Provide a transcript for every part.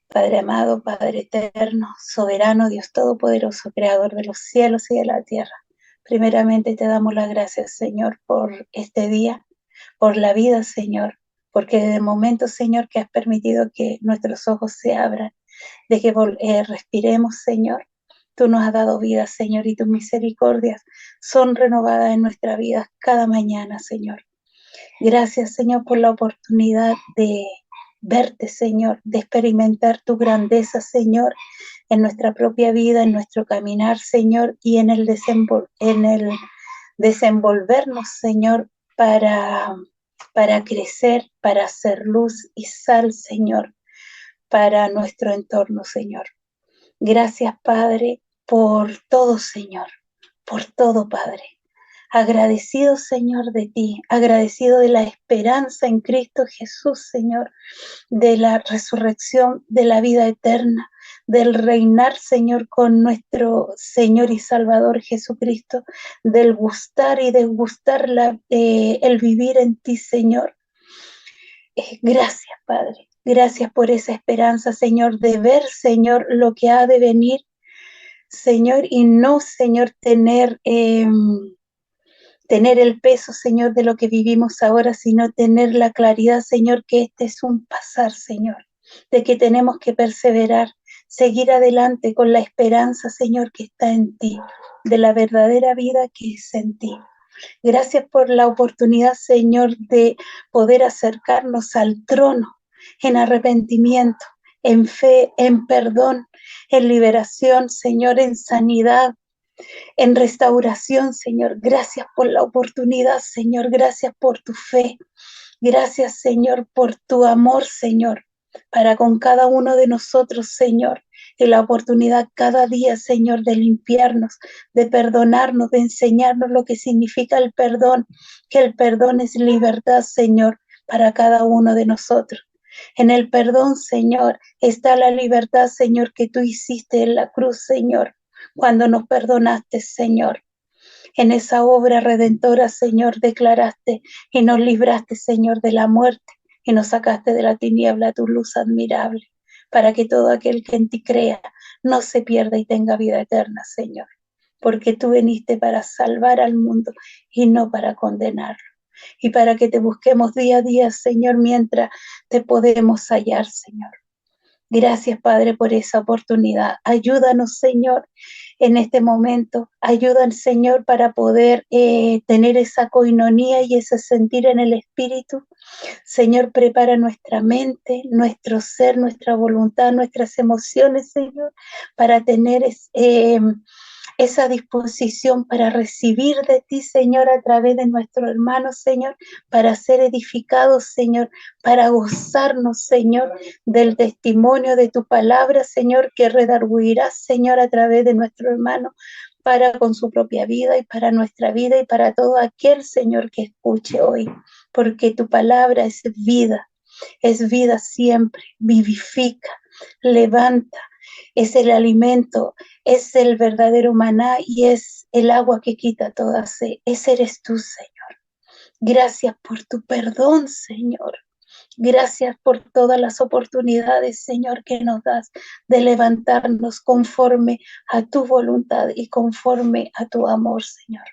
Padre amado, Padre eterno, soberano, Dios todopoderoso, creador de los cielos y de la tierra. Primeramente te damos las gracias, Señor, por este día, por la vida, Señor, porque de momento, Señor, que has permitido que nuestros ojos se abran, de que respiremos, Señor. Tú nos has dado vida, Señor, y tus misericordias son renovadas en nuestra vida cada mañana, Señor. Gracias, Señor, por la oportunidad de verte, Señor, de experimentar tu grandeza, Señor, en nuestra propia vida, en nuestro caminar, Señor, y en el desenvolvernos, Señor, para crecer, para hacer luz y sal, Señor, para nuestro entorno, Señor. Gracias, Padre, por todo, Señor, por todo, Padre. Agradecido, Señor, de ti, agradecido de la esperanza en Cristo Jesús, Señor, de la resurrección, de la vida eterna, del reinar, Señor, con nuestro Señor y Salvador Jesucristo, del gustar y degustar el vivir en ti, Señor. Gracias, Padre. Gracias por esa esperanza, Señor, de ver, Señor, lo que ha de venir, Señor, y no, Señor, tener el peso, Señor, de lo que vivimos ahora, sino tener la claridad, Señor, que este es un pasar, Señor, de que tenemos que perseverar, seguir adelante con la esperanza, Señor, que está en ti, de la verdadera vida que es en ti. Gracias por la oportunidad, Señor, de poder acercarnos al trono en arrepentimiento, en fe, en perdón, en liberación, Señor, en sanidad, en restauración, Señor. Gracias por la oportunidad, Señor. Gracias por tu fe. Gracias, Señor, por tu amor, Señor, para con cada uno de nosotros, Señor. Y la oportunidad cada día, Señor, de limpiarnos, de perdonarnos, de enseñarnos lo que significa el perdón, que el perdón es libertad, Señor, para cada uno de nosotros. En el perdón, Señor, está la libertad, Señor, que tú hiciste en la cruz, Señor, cuando nos perdonaste, Señor. En esa obra redentora, Señor, declaraste y nos libraste, Señor, de la muerte y nos sacaste de la tiniebla tu luz admirable, para que todo aquel que en ti crea no se pierda y tenga vida eterna, Señor. Porque tú viniste para salvar al mundo y no para condenarlo. Y para que te busquemos día a día, Señor, mientras te podemos hallar, Señor. Gracias, Padre, por esa oportunidad. Ayúdanos, Señor, en este momento. Ayúdanos, Señor, para poder tener esa coinonía y ese sentir en el Espíritu. Señor, prepara nuestra mente, nuestro ser, nuestra voluntad, nuestras emociones, Señor, para tener esa disposición para recibir de ti, Señor, a través de nuestro hermano, Señor, para ser edificados, Señor, para gozarnos, Señor, del testimonio de tu palabra, Señor, que redarguirás, Señor, a través de nuestro hermano, para con su propia vida y para nuestra vida y para todo aquel, Señor, que escuche hoy, porque tu palabra es vida siempre, vivifica, levanta, es el alimento, es el verdadero maná y es el agua que quita toda sed. Ese eres tú, Señor. Gracias por tu perdón, Señor. Gracias por todas las oportunidades, Señor, que nos das de levantarnos conforme a tu voluntad y conforme a tu amor, Señor.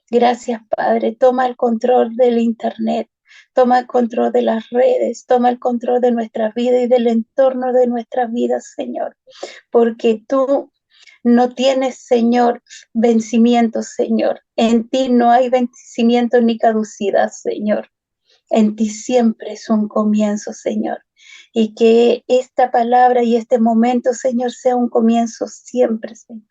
Gracias, Padre. Toma el control del Internet, toma el control de las redes, toma el control de nuestra vida y del entorno de nuestras vidas, Señor, porque tú no tienes, Señor, vencimiento, Señor. En ti no hay vencimiento ni caducidad, Señor. En ti siempre es un comienzo, Señor. Y que esta palabra y este momento, Señor, sea un comienzo siempre, Señor,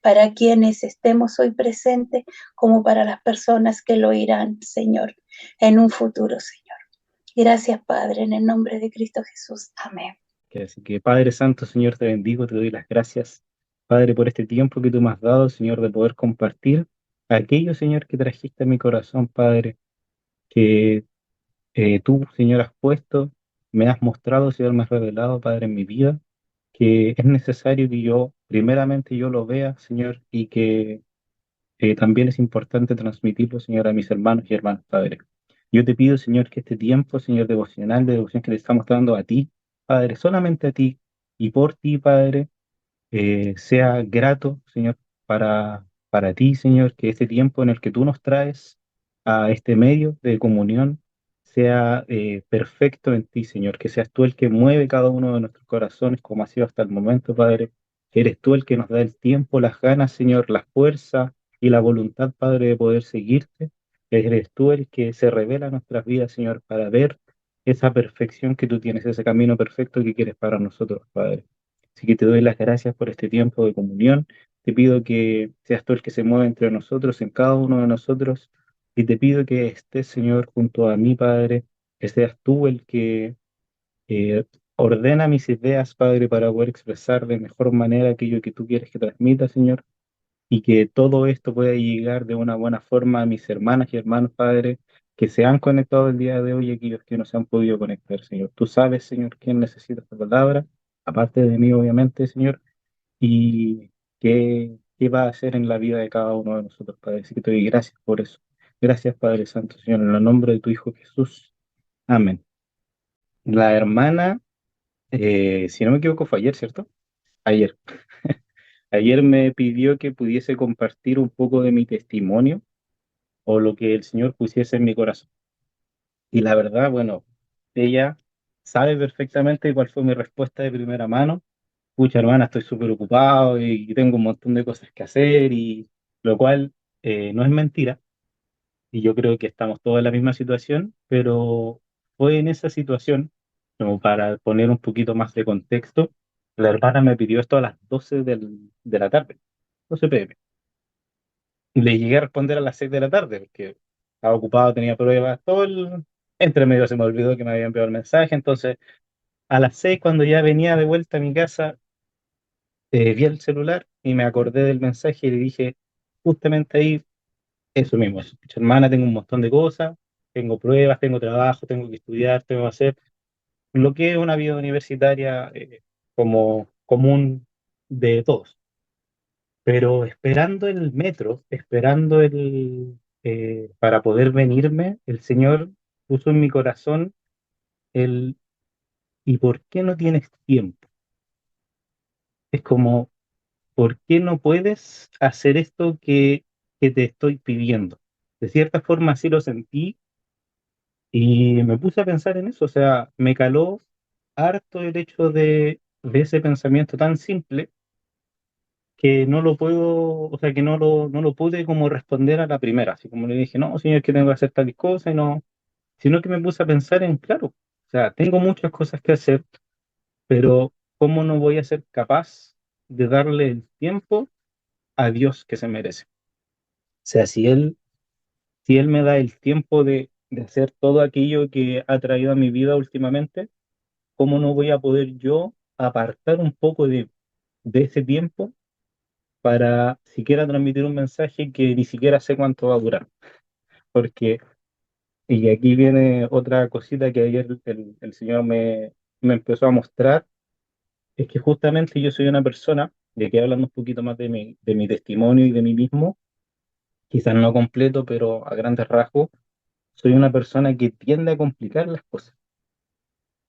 para quienes estemos hoy presentes, como para las personas que lo oirán, Señor, en un futuro, Señor. Gracias, Padre, en el nombre de Cristo Jesús. Amén. Así que Padre Santo, Señor, te bendigo, te doy las gracias, Padre, por este tiempo que tú me has dado, Señor, de poder compartir aquello, Señor, que trajiste a mi corazón, Padre, que tú, Señor, has puesto, me has mostrado, Señor, me has revelado, Padre, en mi vida, que es necesario que yo, primeramente, yo lo vea, Señor, y que también es importante transmitirlo, Señor, a mis hermanos y hermanas, Padre. Yo te pido, Señor, que este tiempo, Señor, devocional, de devoción que le estamos dando a ti, Padre, solamente a ti y por ti, Padre, sea grato, Señor, para ti, Señor, que este tiempo en el que tú nos traes a este medio de comunión sea perfecto en ti, Señor, que seas tú el que mueve cada uno de nuestros corazones como ha sido hasta el momento, Padre, que eres tú el que nos da el tiempo, las ganas, Señor, la fuerza y la voluntad, Padre, de poder seguirte. Eres tú el que se revela en nuestras vidas, Señor, para ver esa perfección que tú tienes, ese camino perfecto que quieres para nosotros, Padre. Así que te doy las gracias por este tiempo de comunión. Te pido que seas tú el que se mueva entre nosotros, en cada uno de nosotros. Y te pido que estés, Señor, junto a mi Padre, que seas tú el que eh, ordena mis ideas, Padre, para poder expresar de mejor manera aquello que tú quieres que transmita, Señor. Y que todo esto pueda llegar de una buena forma a mis hermanas y hermanos, Padre, que se han conectado el día de hoy y aquellos que no se han podido conectar, Señor. Tú sabes, Señor, quién necesita esta palabra, aparte de mí, obviamente, Señor, y qué va a hacer en la vida de cada uno de nosotros, Padre. Así que te doy gracias por eso. Gracias, Padre Santo, Señor, en el nombre de tu Hijo Jesús. Amén. La hermana, si no me equivoco, fue ayer, ¿cierto? Ayer. Ayer me pidió que pudiese compartir un poco de mi testimonio o lo que el Señor pusiese en mi corazón. Y la verdad, bueno, ella sabe perfectamente cuál fue mi respuesta de primera mano. Pucha, hermana, estoy súper ocupado y tengo un montón de cosas que hacer, y lo cual no es mentira. Y yo creo que estamos todos en la misma situación, pero fue en esa situación, como para poner un poquito más de contexto, la hermana me pidió esto a las 12 de la tarde, 12 p.m. Y le llegué a responder a las 6 de la tarde, porque estaba ocupado, tenía pruebas, Entre medio se me olvidó que me había enviado el mensaje, entonces a las 6 cuando ya venía de vuelta a mi casa, vi el celular y me acordé del mensaje y le dije justamente ahí eso mismo, eso, "Pucha, hermana, tengo un montón de cosas, tengo pruebas, tengo trabajo, tengo que estudiar, tengo que hacer lo que es una vida universitaria como común de todos. Pero esperando el metro, esperando para poder venirme, el Señor puso en mi corazón el ¿y por qué no tienes tiempo? Es como, ¿por qué no puedes hacer esto que te estoy pidiendo? De cierta forma así lo sentí y me puse a pensar en eso, o sea, me caló harto el hecho de ese pensamiento tan simple que no lo puedo, o sea, que no lo pude como responder a la primera, así como le dije, no, señor, que tengo que hacer tal cosa y no, sino que me puse a pensar en, claro, o sea, tengo muchas cosas que hacer, pero ¿cómo no voy a ser capaz de darle el tiempo a Dios que se merece? O sea, si él me da el tiempo de hacer todo aquello que ha traído a mi vida últimamente, ¿cómo no voy a poder yo apartar un poco de ese tiempo para siquiera transmitir un mensaje que ni siquiera sé cuánto va a durar? Porque, y aquí viene otra cosita que ayer el Señor me empezó a mostrar, es que justamente yo soy una persona, y aquí hablando un poquito más de mi testimonio y de mí mismo, quizás no completo, pero a grandes rasgos, soy una persona que tiende a complicar las cosas,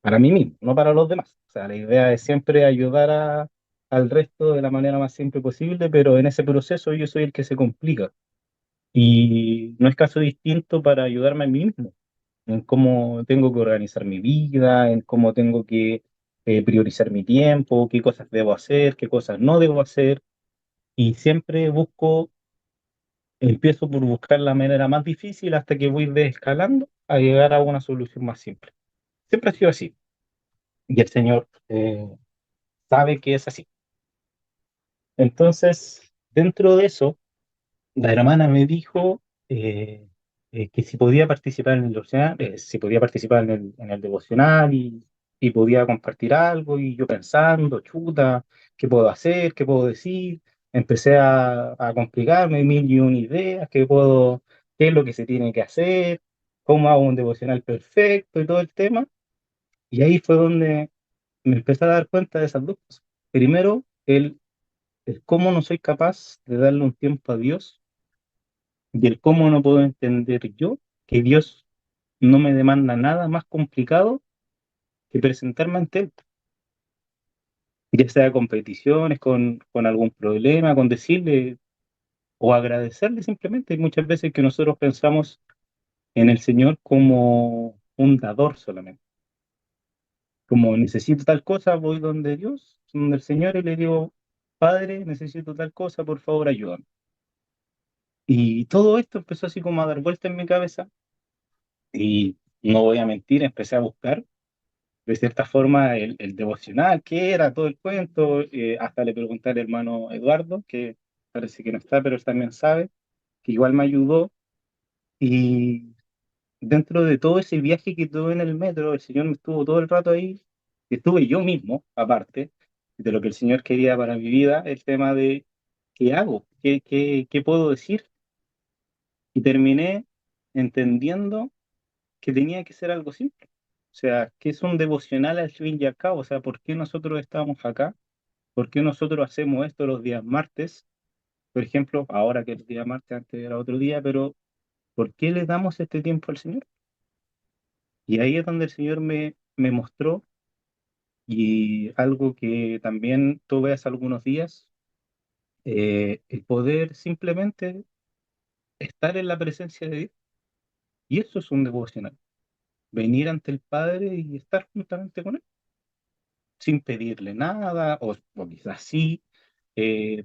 para mí mismo, no para los demás. O sea, la idea es siempre ayudar al resto de la manera más simple posible, pero en ese proceso yo soy el que se complica. Y no es caso distinto para ayudarme a mí mismo, en cómo tengo que organizar mi vida, en cómo tengo que priorizar mi tiempo, qué cosas debo hacer, qué cosas no debo hacer. Y siempre empiezo por buscar la manera más difícil hasta que voy desescalando a llegar a una solución más simple. Siempre ha sido así. Y el Señor sabe que es así. Entonces, dentro de eso, la hermana me dijo que si podía participar en el devocional, si podía participar en el devocional y podía compartir algo, y yo pensando, chuta, ¿qué puedo hacer? ¿Qué puedo decir? Empecé a complicarme mil y una ideas, qué es lo que se tiene que hacer, cómo hago un devocional perfecto y todo el tema. Y ahí fue donde me empecé a dar cuenta de esas dos cosas. Primero, el cómo no soy capaz de darle un tiempo a Dios, y el cómo no puedo entender yo que Dios no me demanda nada más complicado que presentarme ante Él, ya sea con peticiones, con algún problema, con decirle o agradecerle simplemente. Hay muchas veces que nosotros pensamos en el Señor como un dador solamente, como necesito tal cosa, voy donde Dios, donde el Señor y le digo, Padre, necesito tal cosa, por favor, ayúdame. Y todo esto empezó así como a dar vuelta en mi cabeza y no voy a mentir, empecé a buscar de cierta forma el devocional, qué era todo el cuento, hasta le pregunté al hermano Eduardo, que parece que no está, pero él también sabe, que igual me ayudó. Y dentro de todo ese viaje que tuve en el metro, el Señor me estuvo todo el rato ahí, y estuve yo mismo, aparte de lo que el Señor quería para mi vida, el tema de qué hago, qué puedo decir. Y terminé entendiendo que tenía que ser algo simple. O sea, que es un devocional al fin y al cabo. O sea, ¿por qué nosotros estamos acá? ¿Por qué nosotros hacemos esto los días martes? Por ejemplo, ahora que es el día martes, antes era otro día, pero ¿por qué le damos este tiempo al Señor? Y ahí es donde el Señor me mostró, y algo que también tuve hace algunos días, el poder simplemente estar en la presencia de Dios. Y eso es un devocional, venir ante el Padre y estar juntamente con Él, sin pedirle nada, o quizás sí,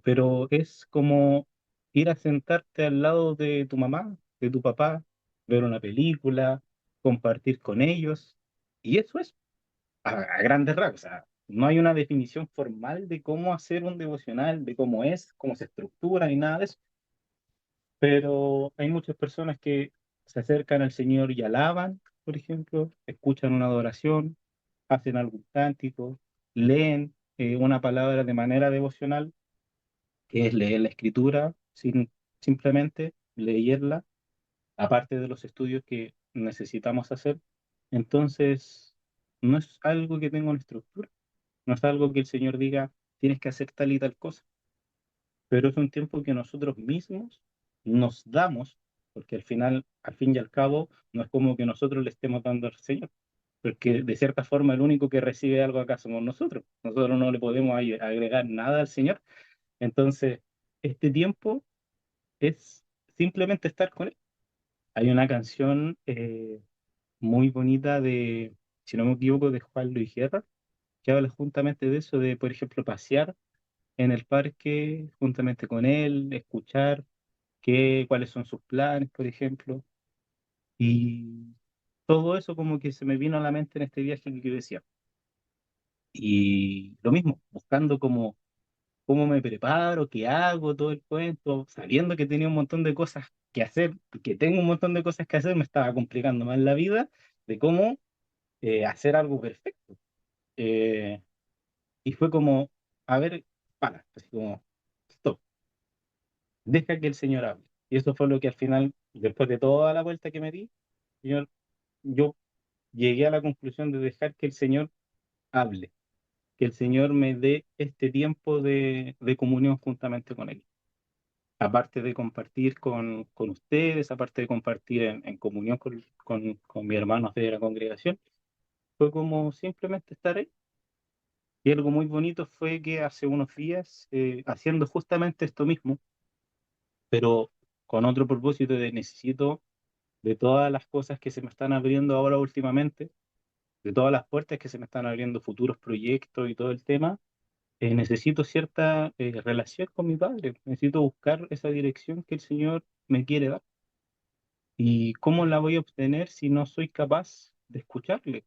pero es como ir a sentarte al lado de tu mamá, de tu papá, ver una película, compartir con ellos, y eso es a grandes rasgos. O sea, no hay una definición formal de cómo hacer un devocional, de cómo es, cómo se estructura, ni nada de eso, pero hay muchas personas que se acercan al Señor y alaban, por ejemplo, escuchan una adoración, hacen algún cántico, leen una palabra de manera devocional, que es leer la escritura, sin simplemente leerla, aparte de los estudios que necesitamos hacer. Entonces, no es algo que tenga una estructura, no es algo que el Señor diga, tienes que hacer tal y tal cosa, pero es un tiempo que nosotros mismos nos damos, porque al fin y al cabo, no es como que nosotros le estemos dando al Señor, porque de cierta forma el único que recibe algo acá somos nosotros. Nosotros no le podemos agregar nada al Señor. Entonces, este tiempo es simplemente estar con Él. Hay una canción muy bonita de, si no me equivoco, de Juan Luis Guerra, que habla justamente de eso, de, por ejemplo, pasear en el parque juntamente con él, escuchar cuáles son sus planes, por ejemplo, y todo eso como que se me vino a la mente en este viaje que yo decía. Y lo mismo, buscando cómo me preparo, qué hago, todo el cuento, sabiendo que tenía un montón de cosas que hacer, que tengo un montón de cosas que hacer, me estaba complicando más la vida de cómo hacer algo perfecto. Eh, y fue como, a ver, para, así como, stop, deja que el Señor hable. Y eso fue lo que al final, después de toda la vuelta que me di, Señor, yo llegué a la conclusión de dejar que el Señor hable, que el Señor me dé este tiempo de comunión juntamente con Él. Aparte de compartir con ustedes, aparte de compartir en comunión con mis hermanos de la congregación, fue como simplemente estar ahí. Y algo muy bonito fue que hace unos días, haciendo justamente esto mismo, pero con otro propósito de necesito de todas las cosas que se me están abriendo ahora últimamente, de todas las puertas que se me están abriendo, futuros proyectos y todo el tema, necesito cierta relación con mi padre, necesito buscar esa dirección que el Señor me quiere dar. ¿Y cómo la voy a obtener si no soy capaz de escucharle?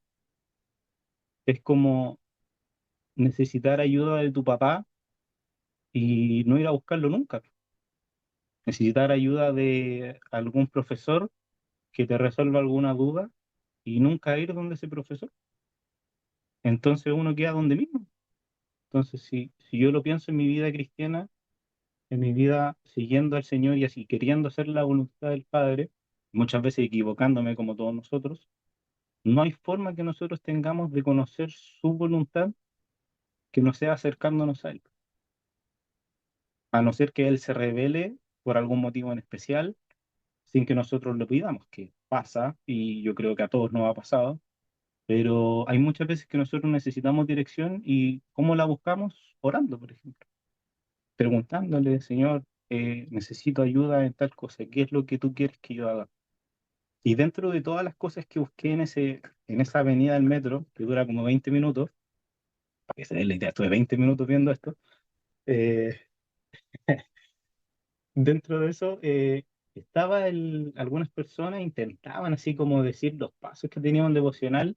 Es como necesitar ayuda de tu papá y no ir a buscarlo nunca. Necesitar ayuda de algún profesor que te resuelva alguna duda y nunca ir donde ese profesor. Entonces uno queda donde mismo. Entonces, si yo lo pienso en mi vida cristiana, en mi vida siguiendo al Señor y así queriendo hacer la voluntad del Padre, muchas veces equivocándome como todos nosotros, no hay forma que nosotros tengamos de conocer su voluntad que no sea acercándonos a Él. A no ser que Él se revele por algún motivo en especial, sin que nosotros lo pidamos, que pasa, y yo creo que a todos nos ha pasado, pero hay muchas veces que nosotros necesitamos dirección y ¿cómo la buscamos? Orando, por ejemplo, preguntándole, Señor, necesito ayuda en tal cosa, ¿qué es lo que tú quieres que yo haga? Y dentro de todas las cosas que busqué en esa avenida del metro, que dura como 20 minutos, para que se den la idea, estuve 20 minutos viendo esto, eh, dentro de eso algunas personas intentaban así como decir los pasos que tenían devocional,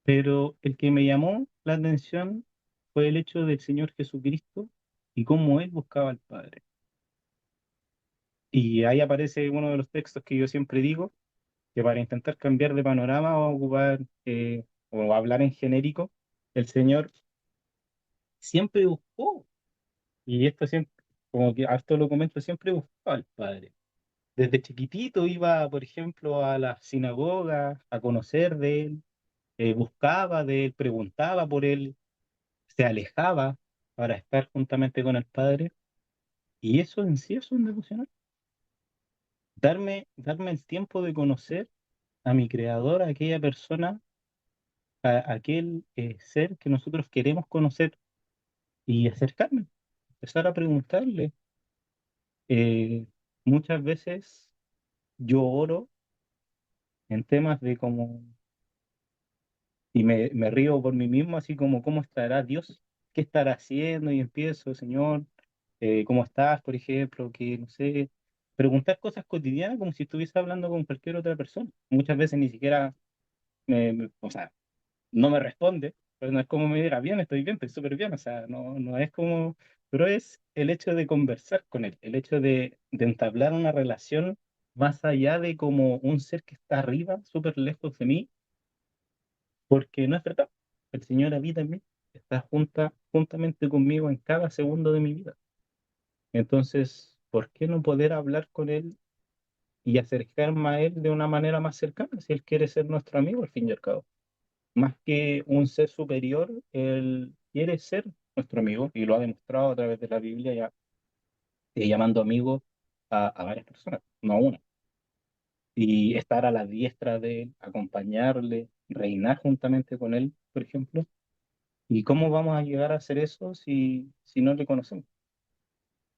pero el que me llamó la atención fue el hecho del Señor Jesucristo y cómo Él buscaba al Padre. Y ahí aparece uno de los textos que yo siempre digo, que para intentar cambiar de panorama o ocupar o hablar en genérico, el Señor siempre buscó, y esto siempre, como que esto lo comento, siempre buscaba al Padre. Desde chiquitito iba, por ejemplo, a la sinagoga a conocer de Él, buscaba de Él, preguntaba por Él, se alejaba para estar juntamente con el Padre, y eso en sí es un devocional. Darme el tiempo de conocer a mi Creador, a aquella persona, a aquel ser que nosotros queremos conocer y acercarme, empezar a preguntarle. Eh, Muchas veces yo oro en temas de como, y me río por mí mismo, así como, ¿cómo estará Dios? ¿Qué estará haciendo? Y empiezo, Señor, ¿cómo estás? Por ejemplo, que no sé, preguntar cosas cotidianas como si estuviese hablando con cualquier otra persona. Muchas veces ni siquiera, o sea, no me responde, pero no es como me diga, bien, estoy bien, estoy súper bien, o sea, no es como, pero es el hecho de conversar con él, el hecho de entablar una relación más allá de como un ser que está arriba, súper lejos de mí, porque no es verdad. El Señor habita en mí, está juntamente conmigo en cada segundo de mi vida. Entonces, ¿por qué no poder hablar con Él y acercarme a Él de una manera más cercana si Él quiere ser nuestro amigo al fin y al cabo? Más que un ser superior, Él quiere ser nuestro amigo y lo ha demostrado a través de la Biblia, ya, llamando amigo a varias personas, no a una. Y estar a la diestra de Él, acompañarle, reinar juntamente con Él, por ejemplo. ¿Y cómo vamos a llegar a hacer eso si no le conocemos?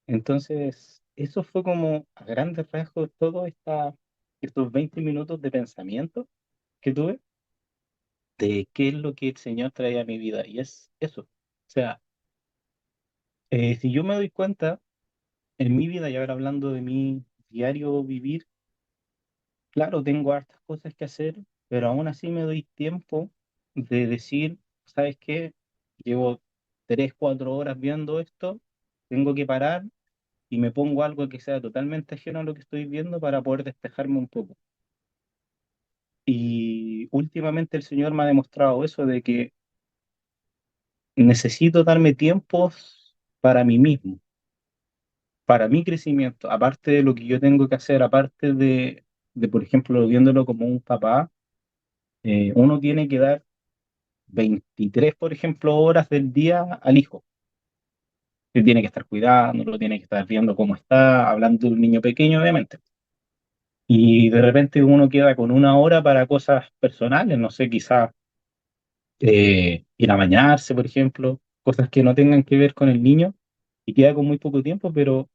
Entonces, eso fue como a grandes rasgos estos 20 minutos de pensamiento que tuve de qué es lo que el Señor trae a mi vida. Y es eso. O sea, si yo me doy cuenta en mi vida, y ahora hablando de mi diario vivir, claro, tengo hartas cosas que hacer, pero aún así me doy tiempo de decir, ¿sabes qué? Llevo 3, 4 horas viendo esto, tengo que parar y me pongo algo que sea totalmente ajeno a lo que estoy viendo para poder despejarme un poco. Y últimamente el Señor me ha demostrado eso de que necesito darme tiempos para mí mismo, para mi crecimiento, aparte de lo que yo tengo que hacer, aparte por ejemplo, viéndolo como un papá, uno tiene que dar 23, por ejemplo, horas del día al hijo. Él tiene que estar cuidándolo, tiene que estar viendo cómo está, hablando de un niño pequeño, obviamente. Y de repente uno queda con 1 hora para cosas personales, no sé, quizás ir a bañarse, por ejemplo, cosas que no tengan que ver con el niño, y queda con muy poco tiempo, pero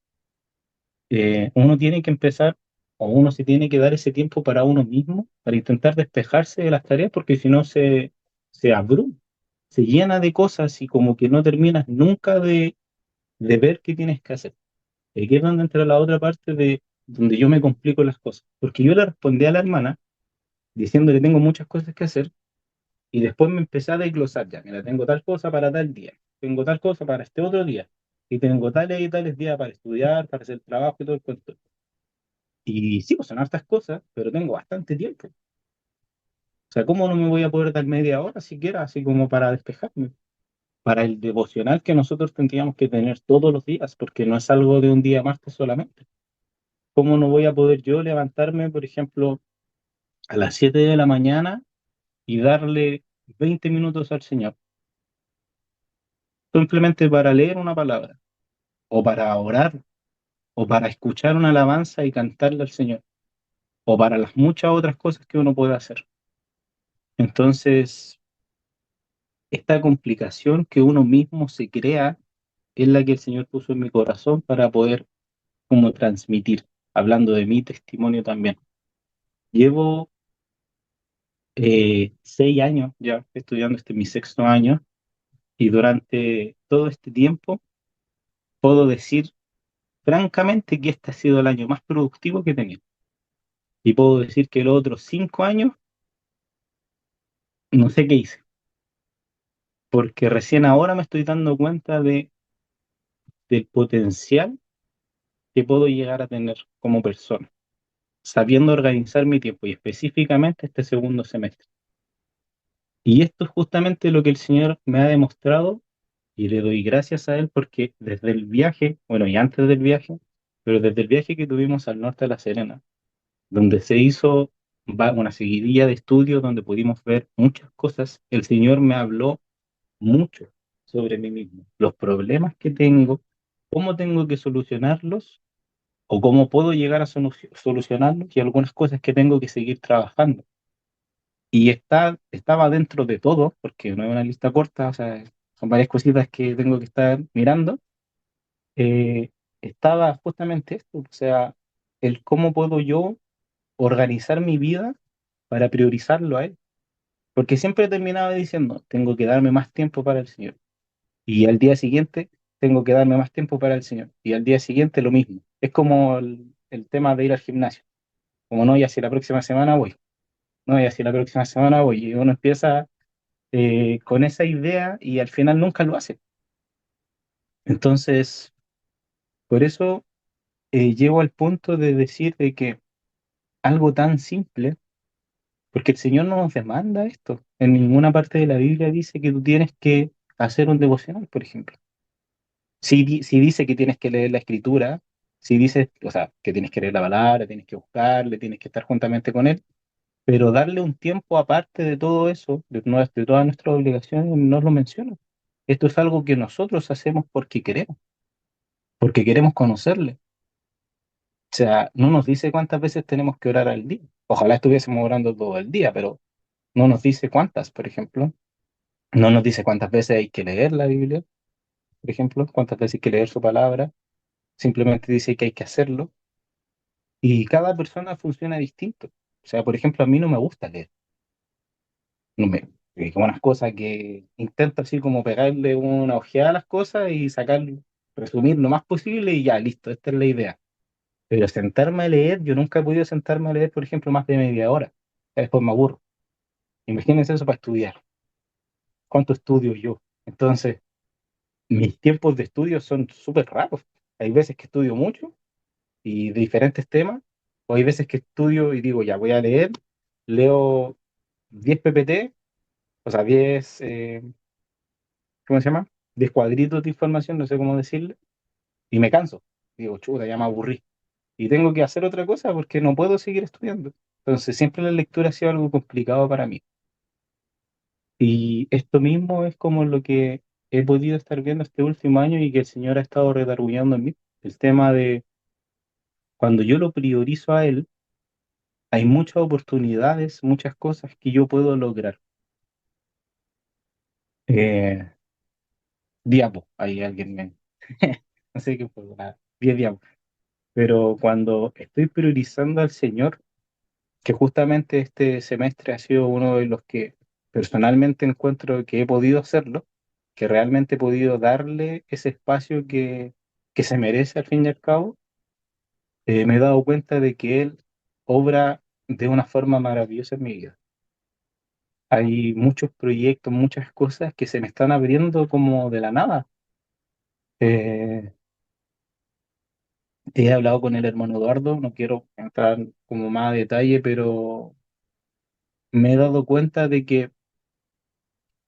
uno tiene que empezar, o uno se tiene que dar ese tiempo para uno mismo, para intentar despejarse de las tareas, porque si no se abruma, se llena de cosas y como que no terminas nunca de ver qué tienes que hacer. Y aquí es donde entra la otra parte de donde yo me complico las cosas, porque yo le respondí a la hermana diciéndole tengo muchas cosas que hacer, y después me empecé a desglosar ya, mira, tengo tal cosa para tal día, tengo tal cosa para este otro día, y tengo tales y tales días para estudiar, para hacer trabajo y todo el cuento. Y sí, pues son hartas cosas, pero tengo bastante tiempo. O sea, ¿cómo no me voy a poder dar media hora siquiera, así como para despejarme? Para el devocional que nosotros tendríamos que tener todos los días, porque no es algo de un día martes solamente. ¿Cómo no voy a poder yo levantarme, por ejemplo, a las 7 de la mañana y darle 20 minutos al Señor? Simplemente para leer una palabra, o para orar, o para escuchar una alabanza y cantarle al Señor, o para las muchas otras cosas que uno puede hacer. Entonces, esta complicación que uno mismo se crea es la que el Señor puso en mi corazón para poder como transmitir, hablando de mi testimonio también. Llevo 6 años ya estudiando, este es mi sexto año, y durante todo este tiempo puedo decir francamente que este ha sido el año más productivo que he tenido. Y puedo decir que los otros 5 años no sé qué hice, porque recién ahora me estoy dando cuenta del potencial que puedo llegar a tener como persona, sabiendo organizar mi tiempo y específicamente este segundo semestre. Y esto es justamente lo que el Señor me ha demostrado y le doy gracias a Él porque desde el viaje, bueno, y antes del viaje, pero desde el viaje que tuvimos al norte de La Serena, donde se hizo una seguidilla de estudios donde pudimos ver muchas cosas, el Señor me habló mucho sobre mí mismo, los problemas que tengo, cómo tengo que solucionarlos o cómo puedo llegar a solucionarlos y algunas cosas que tengo que seguir trabajando. Y estaba dentro de todo, porque no es una lista corta, o sea, son varias cositas que tengo que estar mirando. Estaba justamente esto, o sea, el cómo puedo yo organizar mi vida para priorizarlo a él. Porque siempre terminaba diciendo, tengo que darme más tiempo para el Señor. Y al día siguiente, tengo que darme más tiempo para el Señor. Y al día siguiente, lo mismo. Es como el tema de ir al gimnasio. Como no, y hacia la próxima semana voy. No, y hacia la próxima semana voy. Y uno empieza con esa idea y al final nunca lo hace. Entonces, por eso llego al punto de decir de que algo tan simple, porque el Señor no nos demanda esto. En ninguna parte de la Biblia dice que tú tienes que hacer un devocional, por ejemplo. Si dice que tienes que leer la escritura, si dice, o sea, que tienes que leer la palabra, tienes que buscarle, tienes que estar juntamente con él, pero darle un tiempo aparte de todo eso, de todas nuestras obligaciones, no lo menciona. Esto es algo que nosotros hacemos porque queremos conocerle. O sea, no nos dice cuántas veces tenemos que orar al día. Ojalá estuviésemos orando todo el día, pero no nos dice cuántas, por ejemplo. No nos dice cuántas veces hay que leer la Biblia, por ejemplo, cuántas veces hay que leer su palabra. Simplemente dice que hay que hacerlo. Y cada persona funciona distinto. O sea, por ejemplo, a mí no me gusta leer. No me, como unas cosas que intento así como pegarle una ojeada a las cosas y sacar, resumir lo más posible y ya, listo, esta es la idea. Pero sentarme a leer, yo nunca he podido sentarme a leer, por ejemplo, más de media hora. Después me aburro. Imagínense eso para estudiar. ¿Cuánto estudio yo? Entonces, mis tiempos de estudio son súper raros. Hay veces que estudio mucho y de diferentes temas, o hay veces que estudio y digo, ya voy a leer, leo 10 PPT, o sea, 10 ¿cómo se llama? 10 cuadritos de información, no sé cómo decirle, y me canso. Digo, chuta, ya me aburrí. Y tengo que hacer otra cosa porque no puedo seguir estudiando. Entonces, siempre la lectura ha sido algo complicado para mí. Y esto mismo es como lo que he podido estar viendo este último año y que el Señor ha estado redarguyendo en mí. El tema de cuando yo lo priorizo a Él, hay muchas oportunidades, muchas cosas que yo puedo lograr. Eh, Diapo, ahí alguien me... no sé qué fue, 10 diapos. Pero cuando estoy priorizando al Señor, que justamente este semestre ha sido uno de los que personalmente encuentro que he podido hacerlo, que realmente he podido darle ese espacio que se merece al fin y al cabo, me he dado cuenta de que Él obra de una forma maravillosa en mi vida. Hay muchos proyectos, muchas cosas que se me están abriendo como de la nada. Eh, He hablado con el hermano Eduardo, no quiero entrar como más a detalle, pero me he dado cuenta de que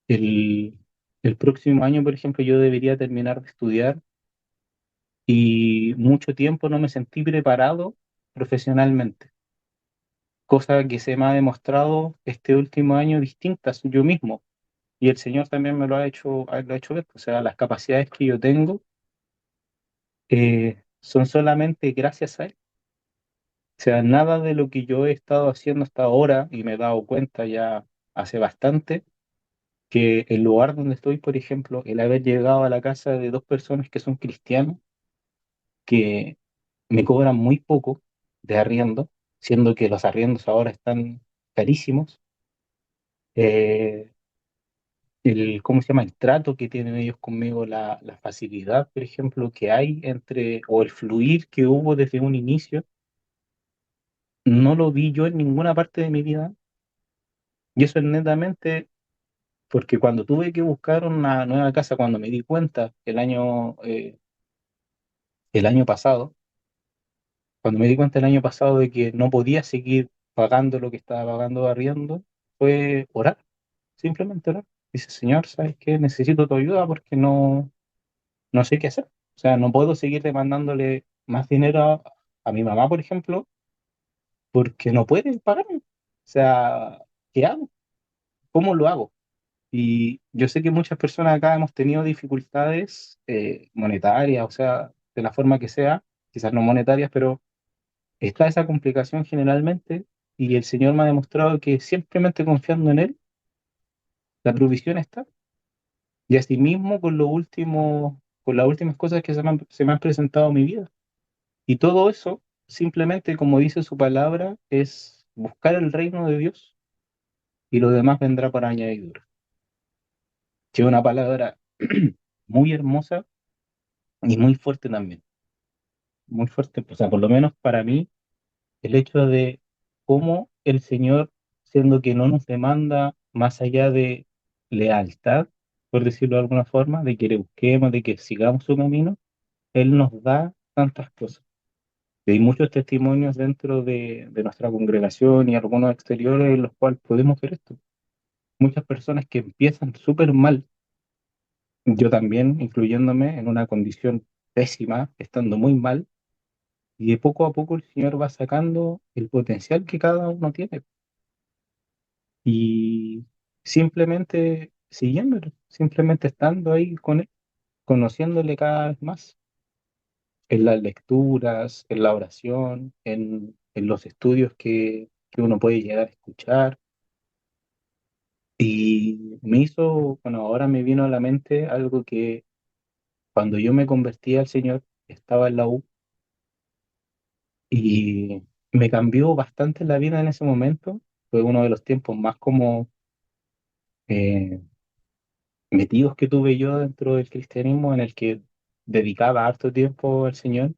el, el próximo año, por ejemplo, yo debería terminar de estudiar y mucho tiempo no me sentí preparado profesionalmente, cosa que se me ha demostrado este último año distintas yo mismo. Y el Señor también me lo ha hecho ver. O sea, las capacidades que yo tengo son solamente gracias a Él. O sea, nada de lo que yo he estado haciendo hasta ahora, y me he dado cuenta ya hace bastante, que el lugar donde estoy, por ejemplo, el haber llegado a la casa de dos personas que son cristianos, que me cobran muy poco de arriendo, siendo que los arriendos ahora están carísimos. eh, ¿Cómo se llama? El trato que tienen ellos conmigo, la facilidad, por ejemplo, que hay entre, o el fluir que hubo desde un inicio, no lo vi yo en ninguna parte de mi vida. Y eso es netamente porque cuando tuve que buscar una nueva casa, cuando me di cuenta el año pasado, cuando me di cuenta el año pasado de que no podía seguir pagando lo que estaba pagando de arriendo, fue orar, simplemente orar. Dice, Señor, ¿sabes qué? Necesito tu ayuda porque no sé qué hacer. O sea, no puedo seguir demandándole más dinero a mi mamá, por ejemplo, porque no puede pagarme. O sea, ¿qué hago? ¿Cómo lo hago? Y yo sé que muchas personas acá hemos tenido dificultades monetarias, o sea, de la forma que sea, quizás no monetarias, pero está esa complicación generalmente y el Señor me ha demostrado que simplemente confiando en Él, la provisión está. Y asimismo con lo último, con las últimas cosas que se me han presentado en mi vida. Y todo eso, simplemente como dice su palabra, es buscar el reino de Dios y lo demás vendrá por añadidura. Que es una palabra muy hermosa y muy fuerte también. Muy fuerte, o sea, por lo menos para mí, el hecho de cómo el Señor, siendo que no nos demanda más allá de lealtad, por decirlo de alguna forma, de que le busquemos, de que sigamos su camino, Él nos da tantas cosas. Y hay muchos testimonios dentro de nuestra congregación y algunos exteriores en los cuales podemos ver esto. Muchas personas que empiezan súper mal, yo también, incluyéndome en una condición pésima, estando muy mal, y de poco a poco el Señor va sacando el potencial que cada uno tiene y simplemente siguiéndolo, simplemente estando ahí con Él, conociéndole cada vez más en las lecturas, en la oración, en los estudios que uno puede llegar a escuchar. Y me hizo, bueno, ahora me vino a la mente algo que cuando yo me convertí al Señor, estaba en la U y me cambió bastante la vida en ese momento. Fue uno de los tiempos más como eh, metidos que tuve yo dentro del cristianismo, en el que dedicaba harto tiempo al Señor,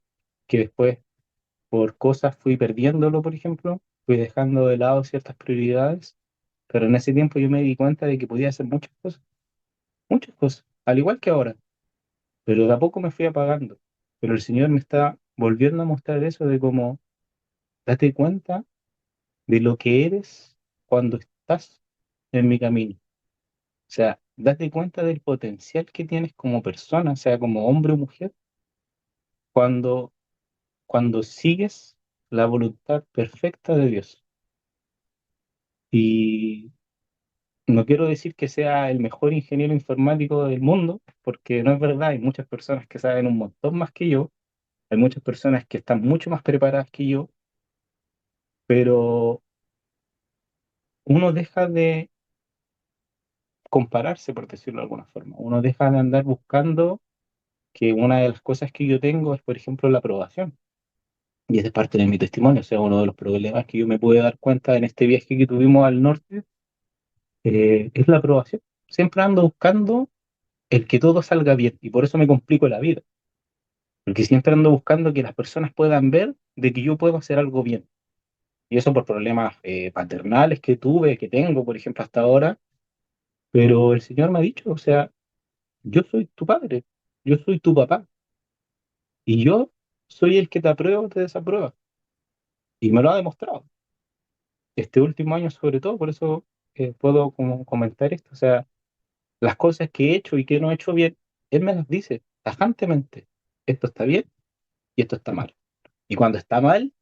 que después por cosas fui perdiéndolo, por ejemplo, fui dejando de lado ciertas prioridades, pero en ese tiempo yo me di cuenta de que podía hacer muchas cosas, al igual que ahora, pero de a poco me fui apagando. Pero el Señor me está volviendo a mostrar eso de cómo date cuenta de lo que eres cuando estás en mi camino. O sea, date cuenta del potencial que tienes como persona, sea como hombre o mujer, cuando, cuando sigues la voluntad perfecta de Dios. Y no quiero decir que sea el mejor ingeniero informático del mundo, porque no es verdad, hay muchas personas que saben un montón más que yo, hay muchas personas que están mucho más preparadas que yo, pero uno deja de compararse, por decirlo de alguna forma. Uno deja de andar buscando que una de las cosas que yo tengo es, por ejemplo, la aprobación. Y ese es parte de mi testimonio, o sea, uno de los problemas que yo me pude dar cuenta en este viaje que tuvimos al norte es la aprobación. Siempre ando buscando el que todo salga bien y por eso me complico la vida, porque siempre ando buscando que las personas puedan ver de que yo puedo hacer algo bien. Y eso por problemas paternales que tuve, que tengo, por ejemplo, hasta ahora, pero el Señor me ha dicho, o sea, yo soy tu padre, yo soy tu papá y yo soy el que te aprueba o te desaprueba. Y me lo ha demostrado. Este último año sobre todo, por eso puedo como comentar esto. O sea, las cosas que he hecho y que no he hecho bien, él me las dice tajantemente. Esto está bien y esto está mal. Y cuando está mal,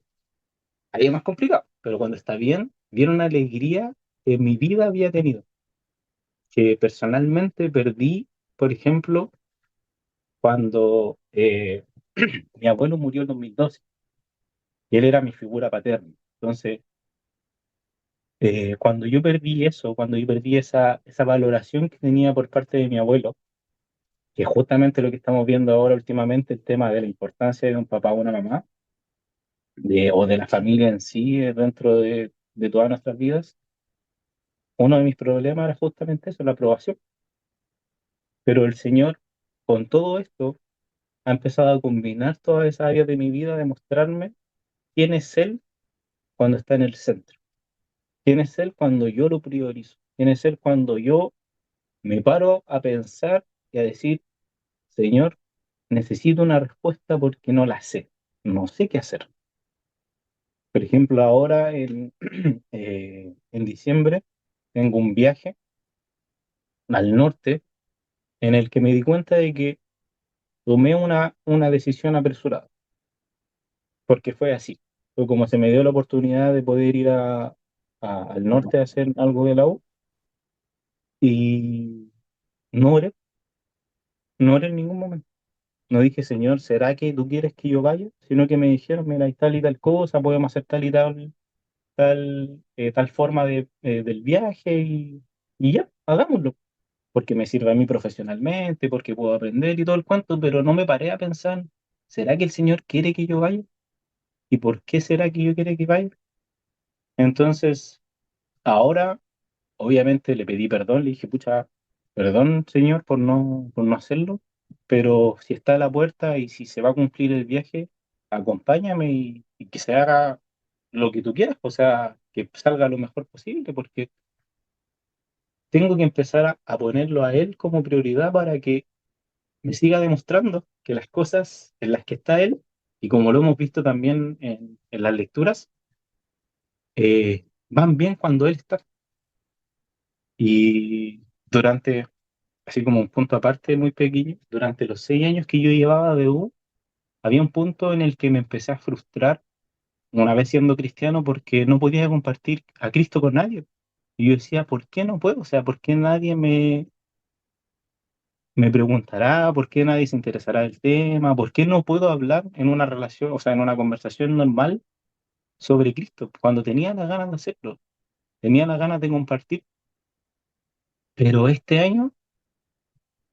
ahí es más complicado. Pero cuando está bien, viene una alegría que en mi vida había tenido. Que personalmente perdí, por ejemplo, cuando mi abuelo murió en 2012 y él era mi figura paterna. Entonces, Cuando yo perdí eso, cuando yo perdí esa valoración que tenía por parte de mi abuelo, que es justamente lo que estamos viendo ahora últimamente, el tema de la importancia de un papá o una mamá, o de la familia en sí dentro de todas nuestras vidas, uno de mis problemas era justamente eso, la aprobación. Pero el Señor, con todo esto, ha empezado a combinar todas esas áreas de mi vida, de mostrarme quién es Él cuando está en el centro, quién es Él cuando yo lo priorizo, quién es Él cuando yo me paro a pensar y a decir, Señor, necesito una respuesta porque no la sé, no sé qué hacer. Por ejemplo, ahora en diciembre tengo un viaje al norte en el que me di cuenta de que tomé una decisión apresurada, porque fue así. Fue como se me dio la oportunidad de poder ir al norte a hacer algo de la U y no oré, no oré en ningún momento. No dije, Señor, ¿será que tú quieres que yo vaya? Sino que me dijeron, mira, hay tal y tal cosa, podemos hacer tal y tal forma del viaje y ya, hagámoslo. Porque me sirve a mí profesionalmente, porque puedo aprender y todo el cuento, pero no me paré a pensar, ¿será que el Señor quiere que yo vaya? ¿Y por qué será que yo quiere que vaya? Entonces, ahora, obviamente le pedí perdón, le dije, pucha, perdón, Señor, por no hacerlo, pero si está a la puerta y si se va a cumplir el viaje, acompáñame y que se haga lo que tú quieras, o sea, que salga lo mejor posible, porque tengo que empezar a ponerlo a Él como prioridad para que me siga demostrando que las cosas en las que está Él, y como lo hemos visto también en las lecturas, van bien cuando Él está. Y durante, así como un punto aparte muy pequeño, durante los 6 años que yo llevaba de U, había un punto en el que me empecé a frustrar, una vez siendo cristiano, porque no podía compartir a Cristo con nadie. Y yo decía, ¿por qué no puedo? O sea, ¿por qué nadie me preguntará? ¿Por qué nadie se interesará del tema? ¿Por qué no puedo hablar en una relación, o sea, en una conversación normal sobre Cristo? Cuando tenía las ganas de hacerlo, tenía las ganas de compartir. Pero este año,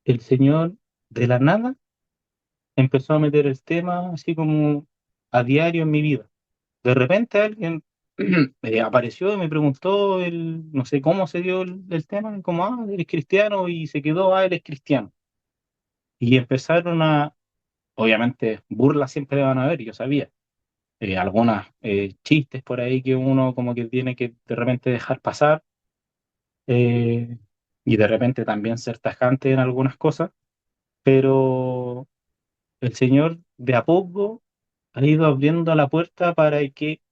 el Señor de la nada empezó a meter el tema así como a diario en mi vida. De repente alguien apareció y me preguntó, no sé cómo se dio el tema, como, eres cristiano, y se quedó, eres cristiano. Y empezaron obviamente, burlas siempre van a haber, yo sabía. Algunas chistes por ahí que uno como que tiene que de repente dejar pasar, eh, y de repente también ser tajante en algunas cosas, pero el Señor de a poco ha ido abriendo la puerta para que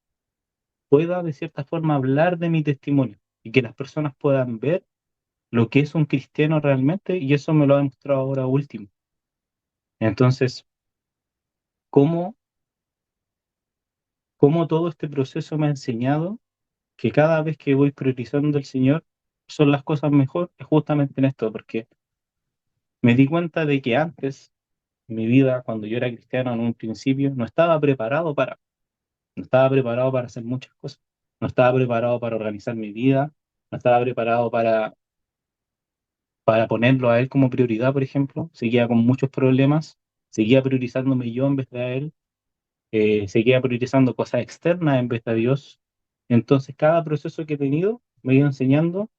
pueda de cierta forma hablar de mi testimonio y que las personas puedan ver lo que es un cristiano realmente, y eso me lo ha demostrado ahora último. Entonces, ¿cómo, cómo todo este proceso me ha enseñado que cada vez que voy priorizando al Señor son las cosas mejor? Es justamente en esto, porque me di cuenta de que antes, mi vida, cuando yo era cristiano en un principio, no estaba preparado para hacer muchas cosas. No estaba preparado para organizar mi vida, no estaba preparado para ponerlo a él como prioridad, por ejemplo. Seguía con muchos problemas, seguía priorizándome yo en vez de a él, seguía priorizando cosas externas en vez de a Dios. Entonces, cada proceso que he tenido me ha ido enseñando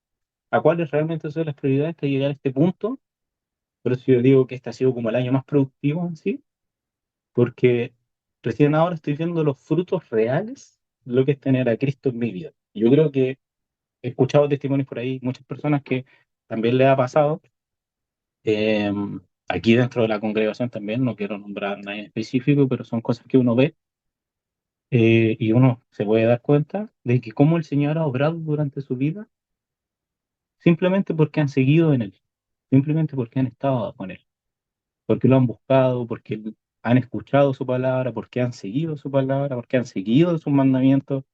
a cuáles realmente son las prioridades para llegar a este punto. Por eso yo digo que este ha sido como el año más productivo en sí, porque recién ahora estoy viendo los frutos reales de lo que es tener a Cristo en mi vida. Yo creo que he escuchado testimonios por ahí, muchas personas que también les ha pasado. eh, Aquí dentro de la congregación también, no quiero nombrar a nadie en específico, pero son cosas que uno ve, y uno se puede dar cuenta de que cómo el Señor ha obrado durante su vida simplemente porque han seguido en Él, simplemente porque han estado con Él, porque lo han buscado, porque han escuchado su palabra, porque han seguido su palabra, porque han seguido sus mandamientos.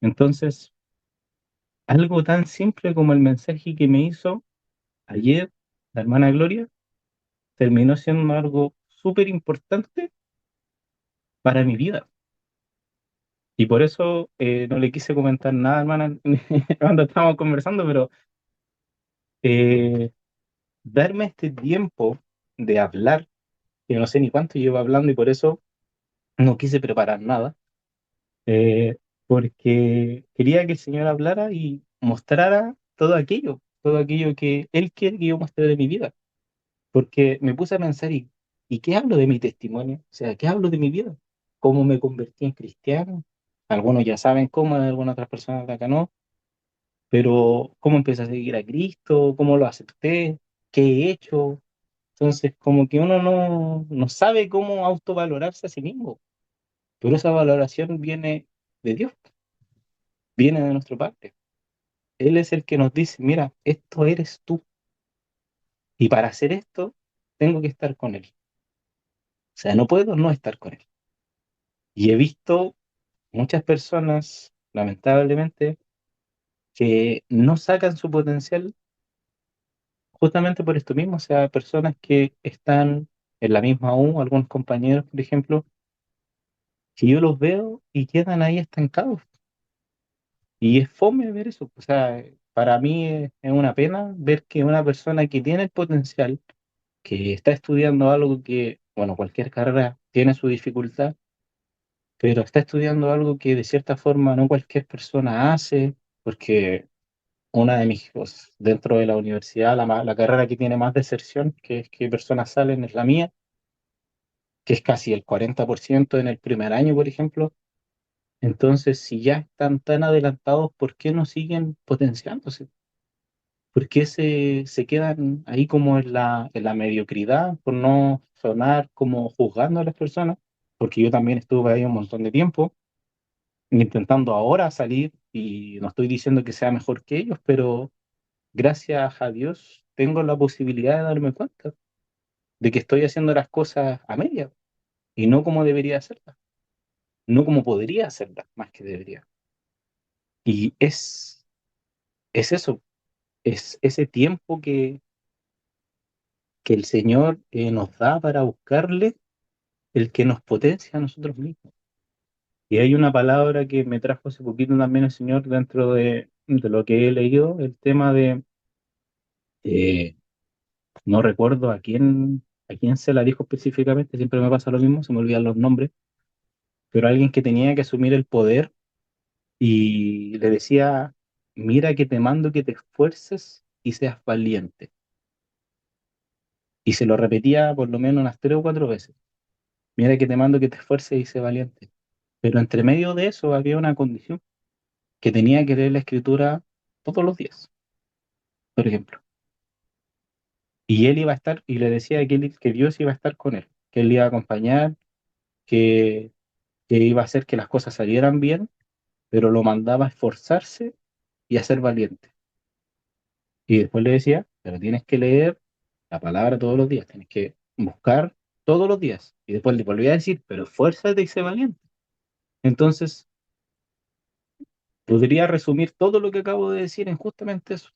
Entonces, algo tan simple como el mensaje que me hizo ayer la hermana Gloria terminó siendo algo súper importante para mi vida. Y por eso no le quise comentar nada, hermana, cuando estábamos conversando, pero eh, darme este tiempo de hablar, que no sé ni cuánto llevo hablando y por eso no quise preparar nada, eh, porque quería que el Señor hablara y mostrara todo aquello que Él quiere que yo muestre de mi vida. Porque me puse a pensar, ¿y qué hablo de mi testimonio? O sea, ¿qué hablo de mi vida? ¿Cómo me convertí en cristiano? Algunos ya saben cómo, algunas otras personas de acá no, pero ¿cómo empecé a seguir a Cristo? ¿Cómo lo acepté? ¿Qué he hecho? Entonces, como que uno no sabe cómo autovalorarse a sí mismo, pero esa valoración viene de Dios, viene de nuestro Padre. Él es el que nos dice, mira, esto eres tú, y para hacer esto, tengo que estar con Él. O sea, no puedo no estar con Él. Y he visto muchas personas, lamentablemente, que no sacan su potencial justamente por esto mismo, o sea, personas que están en la misma U, algunos compañeros, por ejemplo, que yo los veo y quedan ahí estancados. Y es fome ver eso. O sea, para mí es una pena ver que una persona que tiene el potencial, que está estudiando algo que, bueno, cualquier carrera tiene su dificultad, pero está estudiando algo que de cierta forma no cualquier persona hace, porque una de mis hijos dentro de la universidad, la carrera que tiene más deserción, que es que personas salen, es la mía, que es casi el 40% en el primer año, por ejemplo. Entonces, si ya están tan adelantados, ¿por qué no siguen potenciándose? ¿Por qué se quedan ahí como en la mediocridad, por no sonar como juzgando a las personas? Porque yo también estuve ahí un montón de tiempo, intentando ahora salir, y no estoy diciendo que sea mejor que ellos, pero gracias a Dios tengo la posibilidad de darme cuenta de que estoy haciendo las cosas a media y no como debería hacerlas, no como podría hacerlas, más que debería. Y es eso, es ese tiempo que el Señor nos da para buscarle, el que nos potencia a nosotros mismos. Y hay una palabra que me trajo hace poquito también el Señor dentro de lo que he leído, el tema de, eh, no recuerdo a quién se la dijo específicamente, siempre me pasa lo mismo, se me olvidan los nombres, pero alguien que tenía que asumir el poder y le decía, mira que te mando que te esfuerces y seas valiente. Y se lo repetía por lo menos unas 3 o 4 veces. Mira que te mando que te esfuerces y seas valiente. Pero entre medio de eso había una condición, que tenía que leer la escritura todos los días, por ejemplo. Y él iba a estar, y le decía que Dios iba a estar con él, que él le iba a acompañar, que, que iba a hacer que las cosas salieran bien, pero lo mandaba a esforzarse y a ser valiente. Y después le decía, pero tienes que leer la palabra todos los días, tienes que buscar todos los días. Y después le volvía a decir, pero esfuérzate y sé valiente. Entonces, podría resumir todo lo que acabo de decir en justamente eso.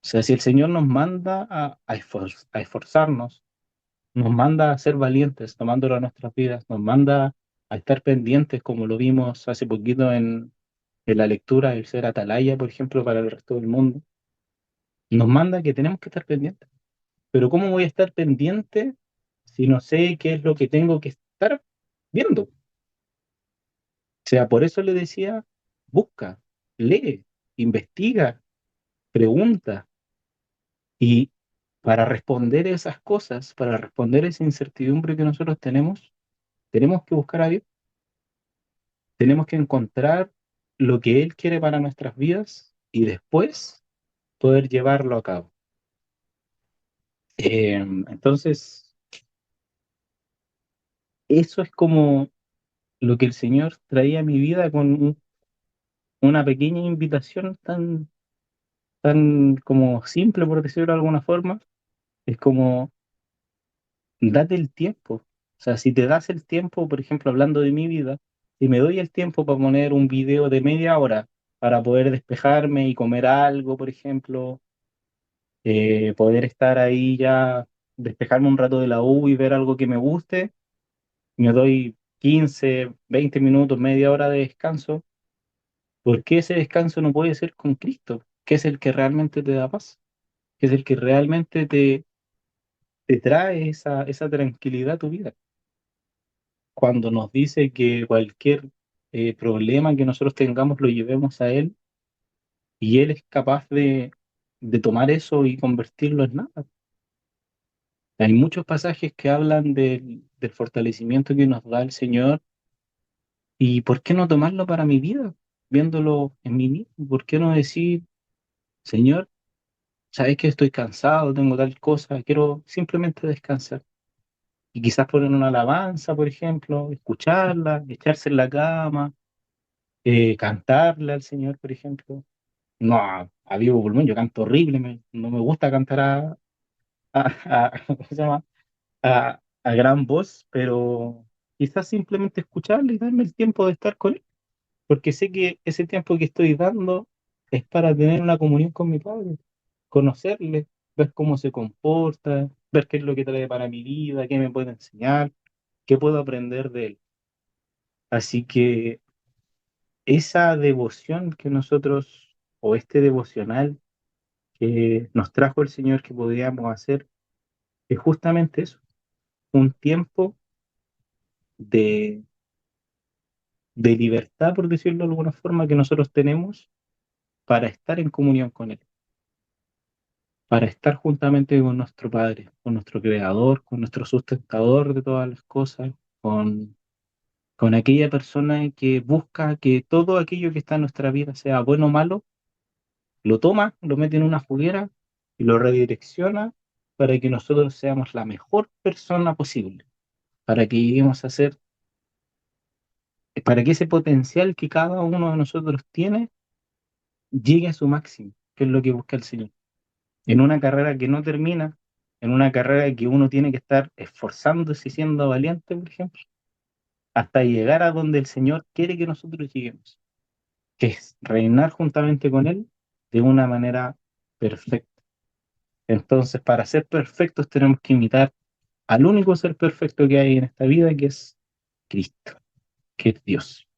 O sea, si el Señor nos manda a esforzarnos, nos manda a ser valientes tomándolo a nuestras vidas, nos manda a estar pendientes, como lo vimos hace poquito en la lectura, el ser atalaya, por ejemplo, para el resto del mundo, nos manda que tenemos que estar pendientes. Pero ¿cómo voy a estar pendiente si no sé qué es lo que tengo que estar viendo? O sea, por eso le decía, busca, lee, investiga, pregunta. Y para responder esas cosas, para responder esa incertidumbre que nosotros tenemos que buscar a Dios, tenemos que encontrar lo que Él quiere para nuestras vidas y después poder llevarlo a cabo. Entonces, eso es como lo que el Señor traía a mi vida con una pequeña invitación tan como simple, por decirlo de alguna forma. Es como, date el tiempo. O sea, si te das el tiempo, por ejemplo, hablando de mi vida, si me doy el tiempo para poner un video de media hora para poder despejarme y comer algo, por ejemplo, poder estar ahí ya, despejarme un rato de la U y ver algo que me guste, me doy 15, 20 minutos, media hora de descanso, ¿por qué ese descanso no puede ser con Cristo, que es el que realmente te da paz, que es el que realmente te trae esa tranquilidad a tu vida? Cuando nos dice que cualquier problema que nosotros tengamos lo llevemos a Él y Él es capaz de tomar eso y convertirlo en nada. Hay muchos pasajes que hablan del fortalecimiento que nos da el Señor y ¿por qué no tomarlo para mi vida? Viéndolo en mí mismo, ¿por qué no decir, Señor, sabes que estoy cansado, tengo tal cosa, quiero simplemente descansar? Y quizás poner una alabanza, por ejemplo, escucharla, echarse en la cama, cantarle al Señor, por ejemplo. No, a vivo pulmón, yo canto horrible, no me gusta cantar ¿cómo se llama? A gran voz, pero quizás simplemente escucharle y darme el tiempo de estar con él, porque sé que ese tiempo que estoy dando es para tener una comunión con mi Padre, conocerle, ver cómo se comporta, ver qué es lo que trae para mi vida, qué me puede enseñar, qué puedo aprender de él. Así que esa devoción que nosotros, o este devocional que nos trajo el Señor que podíamos hacer, es justamente eso, un tiempo de, de libertad, por decirlo de alguna forma, que nosotros tenemos para estar en comunión con Él, para estar juntamente con nuestro Padre, con nuestro Creador, con nuestro sustentador de todas las cosas, con aquella persona que busca que todo aquello que está en nuestra vida, sea bueno o malo, lo toma, lo mete en una juguera y lo redirecciona para que nosotros seamos la mejor persona posible, para que lleguemos a ser, para que ese potencial que cada uno de nosotros tiene llegue a su máximo, que es lo que busca el Señor. En una carrera que no termina, en una carrera que uno tiene que estar esforzándose y siendo valiente, por ejemplo, hasta llegar a donde el Señor quiere que nosotros lleguemos, que es reinar juntamente con Él de una manera perfecta. Entonces, para ser perfectos tenemos que imitar al único ser perfecto que hay en esta vida, que es Cristo, que es Dios.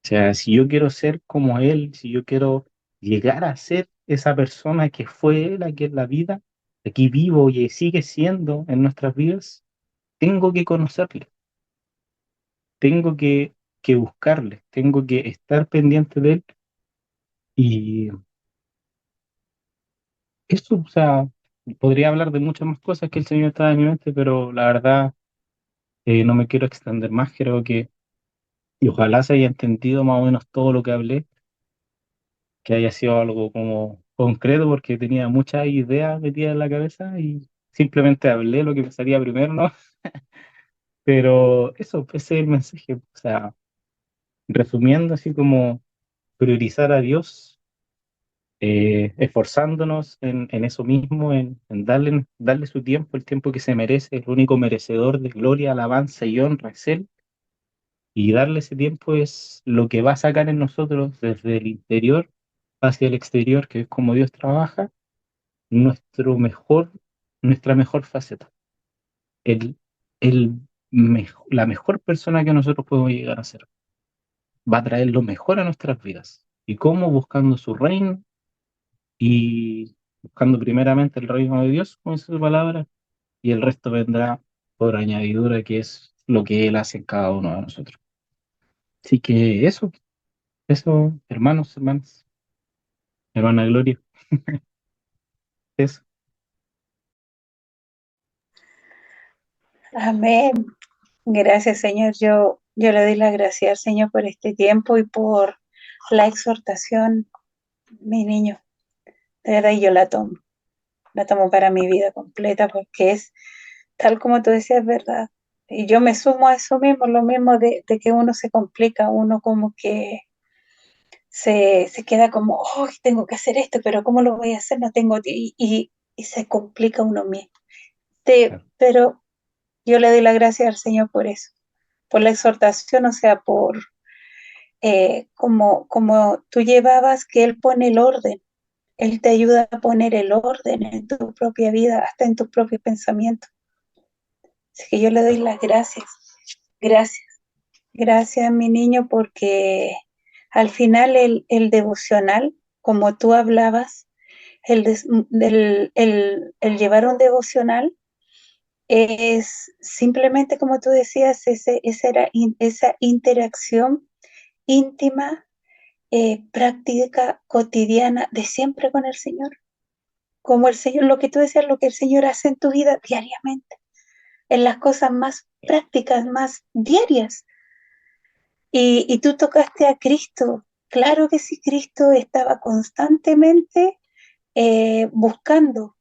O sea, si yo quiero ser como Él, si yo quiero llegar a ser esa persona que fue Él aquí en la vida, aquí vivo y sigue siendo en nuestras vidas, tengo que conocerle, tengo que buscarle, tengo que estar pendiente de Él. Y eso, o sea, podría hablar de muchas más cosas que el Señor está en mi mente, pero la verdad no me quiero extender más, creo que, y ojalá se haya entendido más o menos todo lo que hablé, que haya sido algo como concreto, porque tenía muchas ideas metidas en la cabeza y simplemente hablé lo que me salía primero, ¿no? Pero eso, ese es el mensaje. O sea, resumiendo, así como priorizar a Dios, esforzándonos en eso mismo, en darle su tiempo, el tiempo que se merece, el único merecedor de gloria, alabanza y honra es Él. Y darle ese tiempo es lo que va a sacar en nosotros desde el interior hacia el exterior, que es como Dios trabaja nuestra mejor faceta, el, la mejor persona que nosotros podemos llegar a ser. Va a traer lo mejor a nuestras vidas. ¿Y cómo? Buscando su reino y buscando primeramente el reino de Dios, como dice su palabra, y el resto vendrá por añadidura, que es lo que Él hace en cada uno de nosotros. Así que eso, hermanos, hermanas, hermana Gloria, eso. Amén. Gracias, Señor. Yo le doy las gracias al Señor por este tiempo y por la exhortación, mi niño. De verdad, yo la tomo para mi vida completa porque es tal como tú decías, verdad. Y yo me sumo a eso mismo, lo mismo de que uno se complica, uno como que se queda como, oh, tengo que hacer esto, pero ¿cómo lo voy a hacer? No tengo, y se complica uno mismo. Pero yo le doy la gracia al Señor por eso, por la exhortación, o sea, por como tú llevabas, que Él pone el orden, Él te ayuda a poner el orden en tu propia vida, hasta en tus propios pensamientos. Así que yo le doy las gracias, gracias. gracias, mi niño, porque al final el devocional, como tú hablabas, el llevar un devocional es simplemente, como tú decías, esa interacción íntima, práctica, cotidiana, de siempre con el Señor. Como el Señor, lo que tú decías, lo que el Señor hace en tu vida diariamente, en las cosas más prácticas, más diarias. Y tú tocaste a Cristo. Claro que sí, Cristo estaba constantemente buscando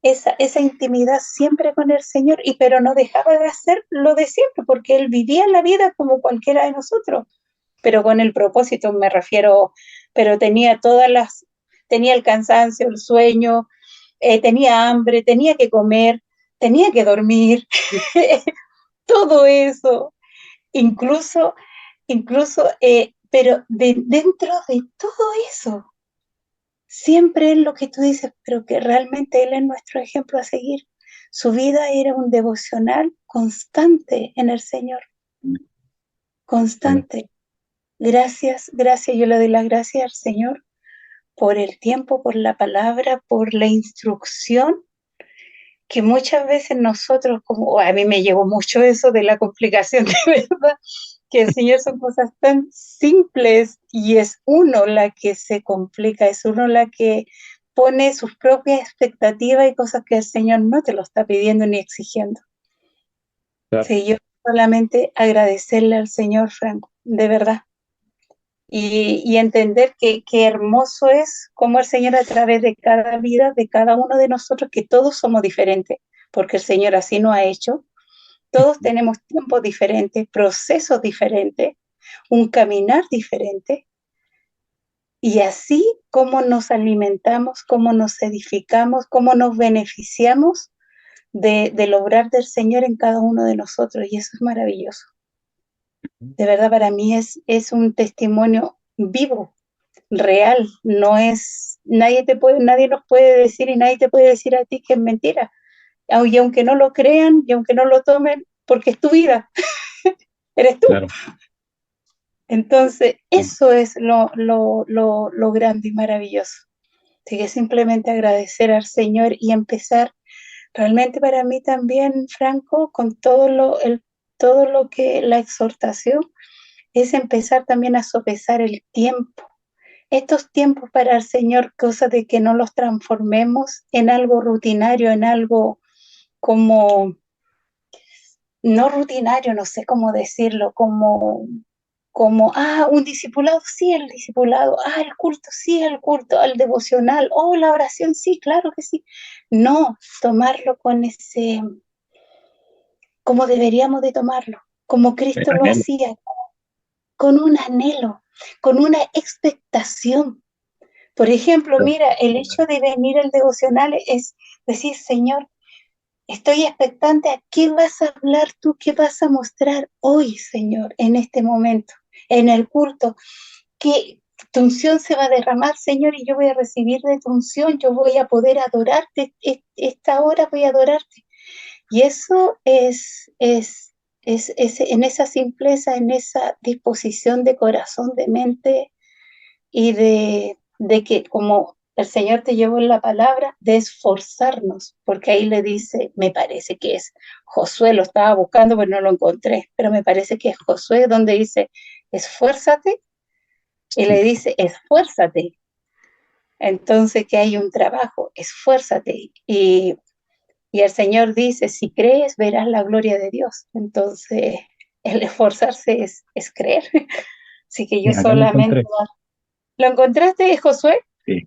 esa intimidad siempre con el Señor, pero no dejaba de hacer lo de siempre, porque Él vivía la vida como cualquiera de nosotros, pero con el propósito me refiero, pero tenía el cansancio, el sueño, tenía hambre, tenía que comer, tenía que dormir, todo eso, incluso, pero dentro de todo eso, siempre es lo que tú dices, pero que realmente Él es nuestro ejemplo a seguir. Su vida era un devocional constante en el Señor, Amén. constante. Gracias, gracias, yo le doy las gracias al Señor por el tiempo, por la palabra, por la instrucción, que muchas veces nosotros, como a mí me llegó mucho eso de la complicación, de verdad, que el Señor son cosas tan simples y es uno la que se complica, es uno la que pone sus propias expectativas y cosas que el Señor no te lo está pidiendo ni exigiendo. Claro. Sí, yo solamente agradecerle al Señor, Franco, de verdad, y entender que hermoso es cómo el Señor a través de cada vida, de cada uno de nosotros, que todos somos diferentes, porque el Señor así nos ha hecho, todos tenemos tiempos diferentes, procesos diferentes, un caminar diferente, y así cómo nos alimentamos, cómo nos edificamos, cómo nos beneficiamos del obrar del Señor en cada uno de nosotros, y eso es maravilloso. De verdad, para mí es un testimonio vivo, real, no es, nadie nos puede decir y nadie te puede decir a ti que es mentira, y aunque no lo crean y aunque no lo tomen, porque es tu vida, eres tú. Claro. Entonces, eso es lo grande y maravilloso. Así que simplemente agradecer al Señor y empezar realmente para mí también, Franco, con todo lo que la exhortación es empezar también a sopesar el tiempo. Estos tiempos para el Señor, cosa de que no los transformemos en algo rutinario, en algo como, no rutinario, no sé cómo decirlo, un discipulado, sí, el discipulado, el culto, sí, el culto, el devocional, la oración, sí, claro que sí. No, tomarlo con como deberíamos de tomarlo, como Cristo lo Anhelo. hacía, con un anhelo, con una expectación. Por ejemplo, mira, el hecho de venir al devocional es decir, Señor, estoy expectante a qué vas a hablar tú, qué vas a mostrar hoy, Señor, en este momento, en el culto, que tu unción se va a derramar, Señor, y yo voy a recibir de tu unción, yo voy a poder adorarte, esta hora voy a adorarte. Y eso es en esa simpleza, en esa disposición de corazón, de mente y de que como el Señor te llevó en la palabra, de esforzarnos, porque ahí le dice, me parece que es Josué, lo estaba buscando pero no lo encontré, pero me parece que es Josué donde dice, esfuérzate, y le Sí. dice, esfuérzate. Entonces que hay un trabajo, esfuérzate. Y el Señor dice, si crees, verás la gloria de Dios. Entonces, el esforzarse es creer. Así que yo Acá lo solamente... encontré. ¿Lo encontraste, Josué? Sí,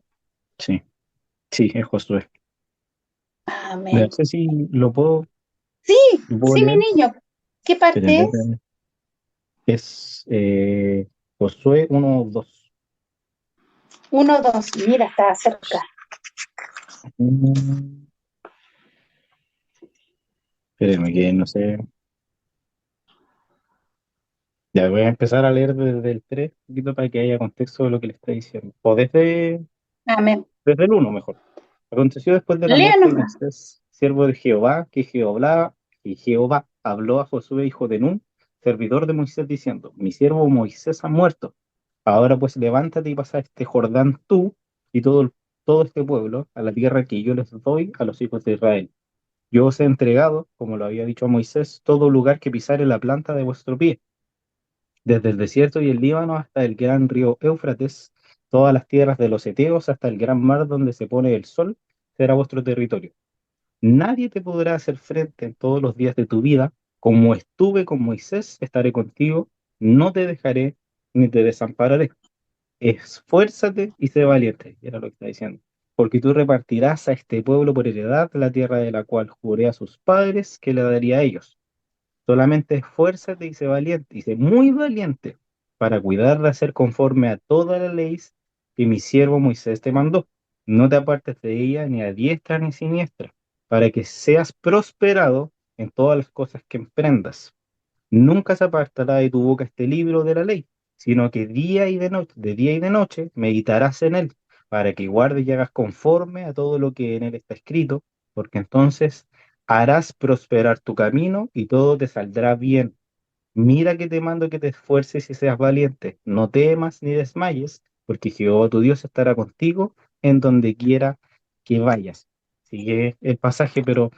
sí, sí, es Josué. No Amén. sé si Sí, lo puedo sí, mi leer, niño. ¿Qué pero en parte vez es? es Josué 1:2. 1, 2. Mira, está cerca. Mm, Espérenme que no sé. Ya voy a empezar a leer desde el 3 un poquito para que haya contexto de lo que le está diciendo. O Amén. desde el uno mejor. Aconteció después de la muerte Léanos de más. Moisés, siervo de Jehová, que Jehová habló a Josué, hijo de Nun, servidor de Moisés, diciendo: Mi siervo Moisés ha muerto. Ahora pues levántate y pasa este Jordán tú y todo este pueblo a la tierra que yo les doy a los hijos de Israel. Yo os he entregado, como lo había dicho a Moisés, todo lugar que pisare la planta de vuestro pie, desde el desierto y el Líbano hasta el gran río Éufrates, todas las tierras de los Eteos hasta el gran mar donde se pone el sol, será vuestro territorio. Nadie te podrá hacer frente en todos los días de tu vida. Como estuve con Moisés, estaré contigo, no te dejaré ni te desampararé. Esfuérzate y sé valiente, era lo que está diciendo, porque tú repartirás a este pueblo por heredad la tierra de la cual juré a sus padres que le daría a ellos. Solamente esfuérzate y sé valiente, y sé muy valiente, para cuidar de hacer conforme a todas las leyes que mi siervo Moisés te mandó. No te apartes de ella ni a diestra ni siniestra, para que seas prosperado en todas las cosas que emprendas. Nunca se apartará de tu boca este libro de la ley, sino que día y de noche, de día y de noche meditarás en él, para que guardes y hagas conforme a todo lo que en él está escrito, porque entonces harás prosperar tu camino y todo te saldrá bien. Mira que te mando que te esfuerces y seas valiente, no temas ni desmayes, porque Jehová tu Dios estará contigo en donde quiera que vayas. Sigue el pasaje, pero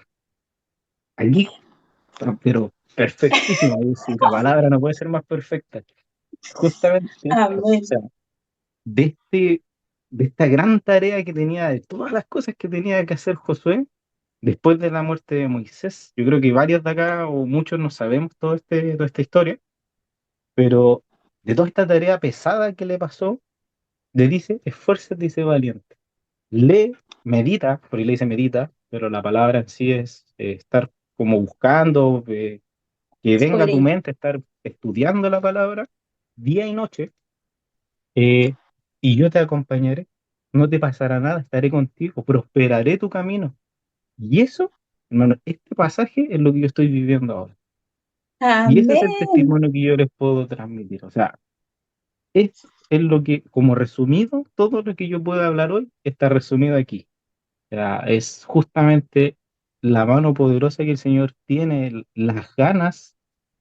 allí, pero perfectísimo, es decir, la palabra no puede ser más perfecta. Justamente, o Amén. sea, de de esta gran tarea que tenía, de todas las cosas que tenía que hacer Josué, después de la muerte de Moisés, yo creo que varios de acá o muchos no sabemos toda esta historia, pero de toda esta tarea pesada que le pasó, le dice: esfuérzate y sé valiente. Lee, medita, porque le dice medita, pero la palabra en sí es estar como buscando, que venga a tu Escudriña. mente, estar estudiando la palabra día y noche, eh, y yo te acompañaré. No te pasará nada, estaré contigo, prosperaré tu camino. Y eso, hermano, este pasaje es lo que yo estoy viviendo ahora. Y ese es el Amén. testimonio que yo les puedo transmitir. O sea, es lo que, como resumido, todo lo que yo puedo hablar hoy está resumido aquí. O sea, es justamente la mano poderosa que el Señor tiene, las ganas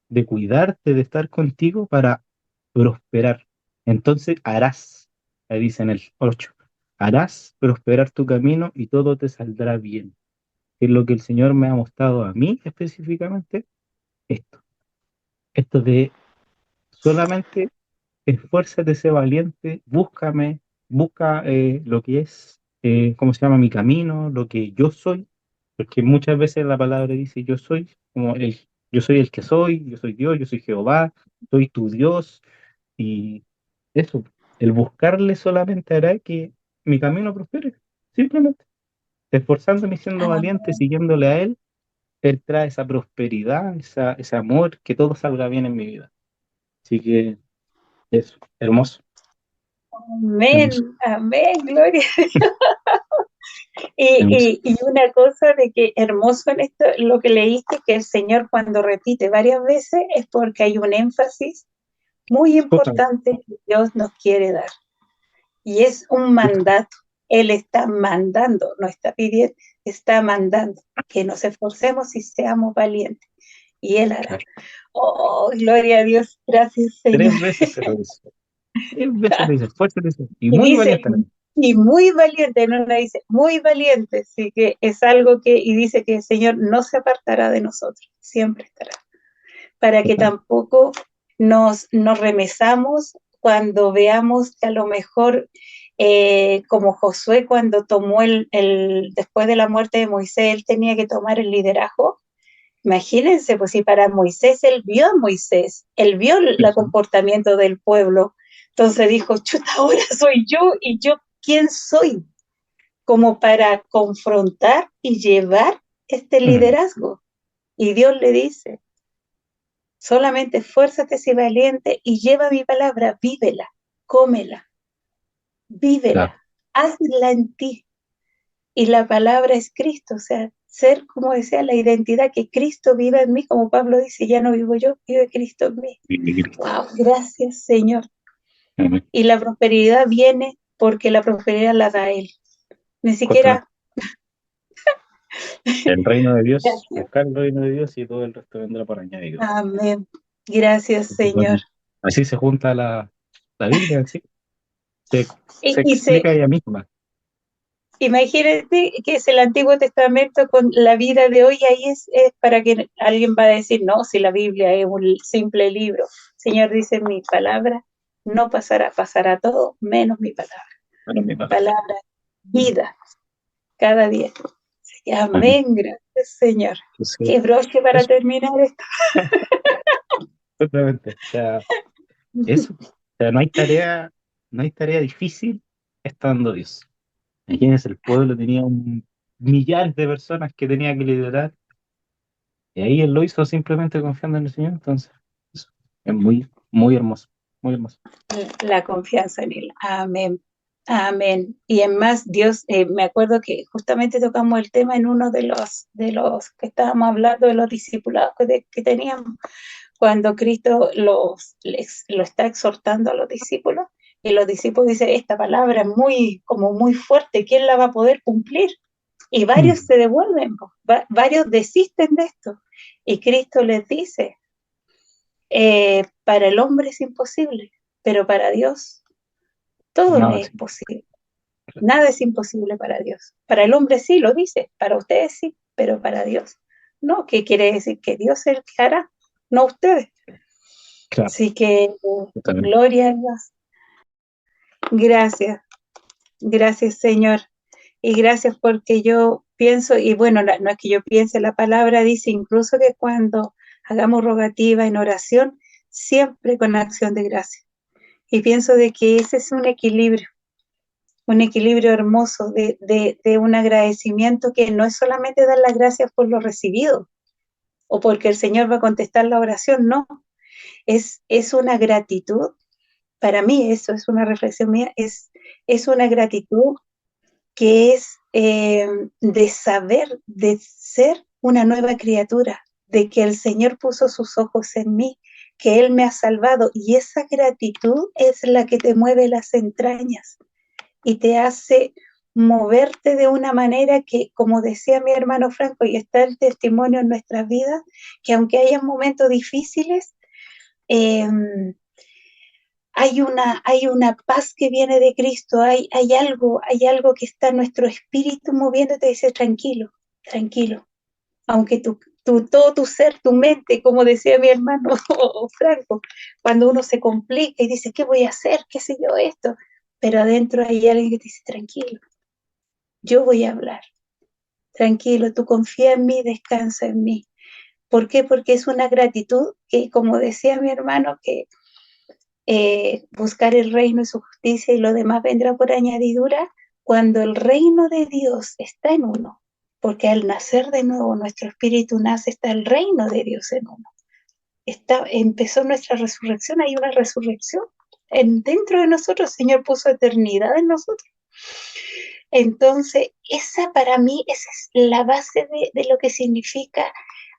de cuidarte, de estar contigo para prosperar. Entonces harás, ahí dice en el 8, harás prosperar tu camino y todo te saldrá bien. Es lo que el Señor me ha mostrado a mí específicamente, esto, esto de solamente esfuérzate, sé valiente, búscame, busca lo que es, ¿cómo se llama? Mi camino, lo que yo soy, porque muchas veces la palabra dice yo soy, yo soy el que soy, yo soy Dios, yo soy Jehová, soy tu Dios, y eso, el buscarle solamente hará que mi camino prospere, simplemente, esforzándome y siendo valiente, Amén. siguiéndole a Él trae esa prosperidad, ese amor, que todo salga bien en mi vida. Así que eso, hermoso, hermoso, Amén. Amén. Gloria. hermoso. Y una cosa de que hermoso en esto, lo que leíste, que el Señor cuando repite varias veces es porque hay un énfasis muy Total, importante que Dios nos quiere dar. Y es un total, mandato. Él está mandando, no está pidiendo, está mandando que nos esforcemos y seamos valientes. Y Él hará. claro. Oh, gloria a Dios. Gracias, Señor. 3 veces se lo dice. 3 veces le dice, fuerte dice, y Y muy dice, valiente. Le dice. y muy valiente, en una dice, muy valiente, así que es algo que, y dice que el Señor no se apartará de nosotros, siempre estará, para que Total. tampoco nos remesamos cuando veamos que a lo mejor, como Josué cuando tomó después de la muerte de Moisés, él tenía que tomar el liderazgo. Imagínense, pues si para Moisés, él vio a Moisés, él vio Sí, el sí. comportamiento del pueblo, entonces dijo, chuta, ahora soy yo y yo, ¿quién soy? Como para confrontar y llevar este Mm, liderazgo. Y Dios le dice, solamente esfuérzate, sé valiente y lleva mi palabra, vívela, cómela, claro, vívela, hazla en ti. Y la palabra es Cristo, o sea, ser, como decía, la identidad que Cristo viva en mí, como Pablo dice, ya no vivo yo, vive Cristo en mí. mi Cristo. Wow, gracias Señor. Amén. Y la prosperidad viene porque la prosperidad la da Él. Ni Justamente. siquiera El reino de Dios, Gracias. buscar el reino de Dios y todo el resto vendrá por añadidura. Amén. Gracias, Así, Señor. así se junta la Biblia en sí, se Y explica ella misma. imagínate que es el Antiguo Testamento con la vida de hoy, ahí es para que alguien va a decir, no, si la Biblia es un simple libro. Señor dice, mi palabra no pasará, pasará todo, menos mi palabra. Bueno, mi Mi palabra. palabra, vida, cada día. Amén. Amén, gracias, Señor. Entonces, Qué broche para eso, terminar esto. simplemente. O sea, eso. O sea, no hay tarea difícil estando Dios. Imagínense, el pueblo tenía millares de personas que tenía que liderar, y ahí él lo hizo simplemente confiando en el Señor. Entonces, eso es muy, muy hermoso, muy hermoso. La confianza en Él. Amén. Amén. Y en más, Dios, me acuerdo que justamente tocamos el tema en uno de los que estábamos hablando de los discipulados que teníamos, cuando Cristo lo está exhortando a los discípulos, y los discípulos dicen, esta palabra es como muy fuerte, ¿quién la va a poder cumplir? Y varios Mm. se devuelven, varios desisten de esto. Y Cristo les dice, para el hombre es imposible, pero para Dios todo No, es posible. Nada es imposible para Dios. Para el hombre sí lo dice, para ustedes sí, pero para Dios no. ¿Qué quiere decir? Que Dios es el que hará, no ustedes. claro, Así que totalmente. gloria a Dios. Gracias, gracias Señor. Y gracias porque yo pienso, y bueno, no es que yo piense, la palabra dice incluso que cuando hagamos rogativa en oración, siempre con acción de gracia. Y pienso de que ese es un equilibrio hermoso de un agradecimiento que no es solamente dar las gracias por lo recibido o porque el Señor va a contestar la oración, no, es una gratitud. Para mí eso es una reflexión mía, es una gratitud que es de saber, de ser una nueva criatura, de que el Señor puso sus ojos en mí, que Él me ha salvado, y esa gratitud es la que te mueve las entrañas y te hace moverte de una manera que, como decía mi hermano Franco, y está el testimonio en nuestras vidas, que aunque haya momentos difíciles, eh, hay una paz que viene de Cristo, hay algo que está en nuestro espíritu moviendo, te dice tranquilo, tranquilo, aunque todo tu ser, tu mente, como decía mi hermano Franco, cuando uno se complica y dice, ¿qué voy a hacer? ¿Qué sé yo esto? Pero adentro hay alguien que te dice, tranquilo, yo voy a hablar, tranquilo, tú confía en mí, descansa en mí. ¿Por qué? Porque es una gratitud que, como decía mi hermano, que buscar el reino y su justicia y lo demás vendrá por añadidura cuando el reino de Dios está en uno. Porque al nacer de nuevo nuestro espíritu nace, está el reino de Dios en uno. Empezó nuestra resurrección, hay una resurrección. Dentro de nosotros, el Señor puso eternidad en nosotros. Entonces, esa para mí, esa es la base de lo que significa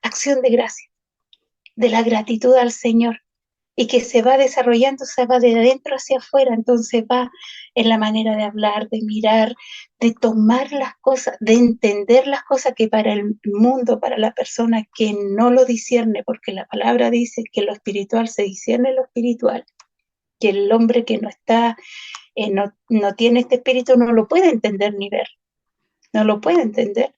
acción de gracia, de la gratitud al Señor, y que se va desarrollando, se va de adentro hacia afuera, entonces va en la manera de hablar, de mirar, de tomar las cosas, de entender las cosas que para el mundo, para la persona que no lo discierne, porque la palabra dice que lo espiritual se discierne lo espiritual, que el hombre que no está, no tiene este espíritu no lo puede entender ni ver, no lo puede entender.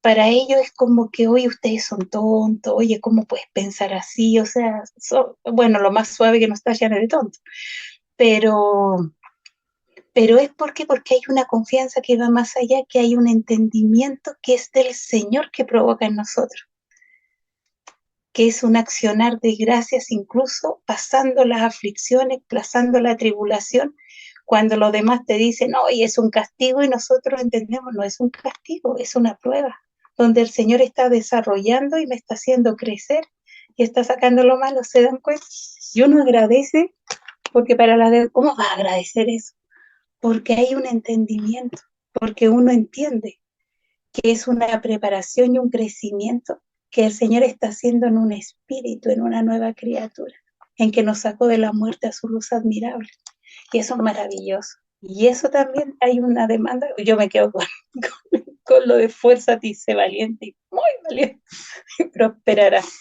Para ellos es como que, oye, ustedes son tontos, oye, ¿cómo puedes pensar así? O sea, bueno, lo más suave que nos tallan es de tonto, pero, pero es porque hay una confianza que va más allá, que hay un entendimiento que es del Señor que provoca en nosotros, que es un accionar de gracias incluso pasando las aflicciones, pasando la tribulación, cuando los demás te dicen, oye, es un castigo, y nosotros entendemos, no es un castigo, es una prueba, donde el Señor está desarrollando y me está haciendo crecer y está sacando lo malo, ¿se dan cuenta? Y uno agradece, porque ¿cómo va a agradecer eso? Porque hay un entendimiento, porque uno entiende que es una preparación y un crecimiento que el Señor está haciendo en un espíritu, en una nueva criatura, en que nos sacó de la muerte a su luz admirable. Y eso es maravilloso. Y eso también hay una demanda, yo me quedo con con lo de esfuérzate y sé valiente, y muy valiente, y prosperarás.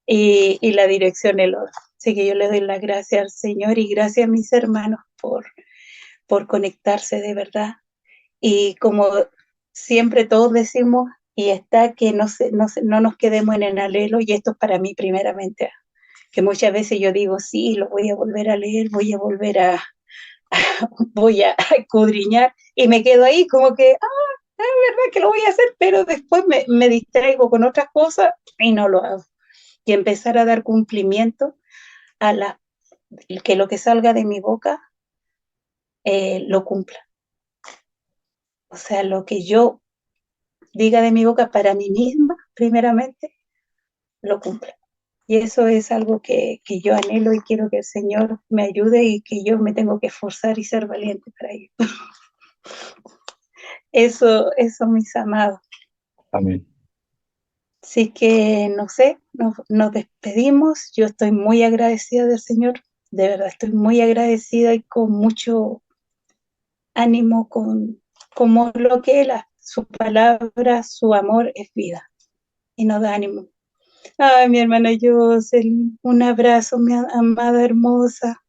Y la dirección el oro. Así que yo le doy las gracias al Señor y gracias a mis hermanos por conectarse de verdad. Y como siempre todos decimos, y está que no nos quedemos en el alelo, y esto es para mí primeramente, que muchas veces yo digo, sí, lo voy a volver a leer, voy a escudriñar, y me quedo ahí como que, es verdad que lo voy a hacer, pero después me distraigo con otras cosas y no lo hago. Y empezar a dar cumplimiento a que lo que salga de mi boca lo cumpla. O sea, lo que yo diga de mi boca para mí misma, primeramente, lo cumpla. Y eso es algo que yo anhelo y quiero que el Señor me ayude y que yo me tengo que esforzar y ser valiente para ello. Eso, mis amados. Amén. Así que, no sé, nos despedimos. Yo estoy muy agradecida del Señor, de verdad, estoy muy agradecida y con mucho ánimo, como lo que Él, su palabra, su amor es vida y nos da ánimo. Ay, mi hermana Jocelyn, un abrazo, mi amada hermosa,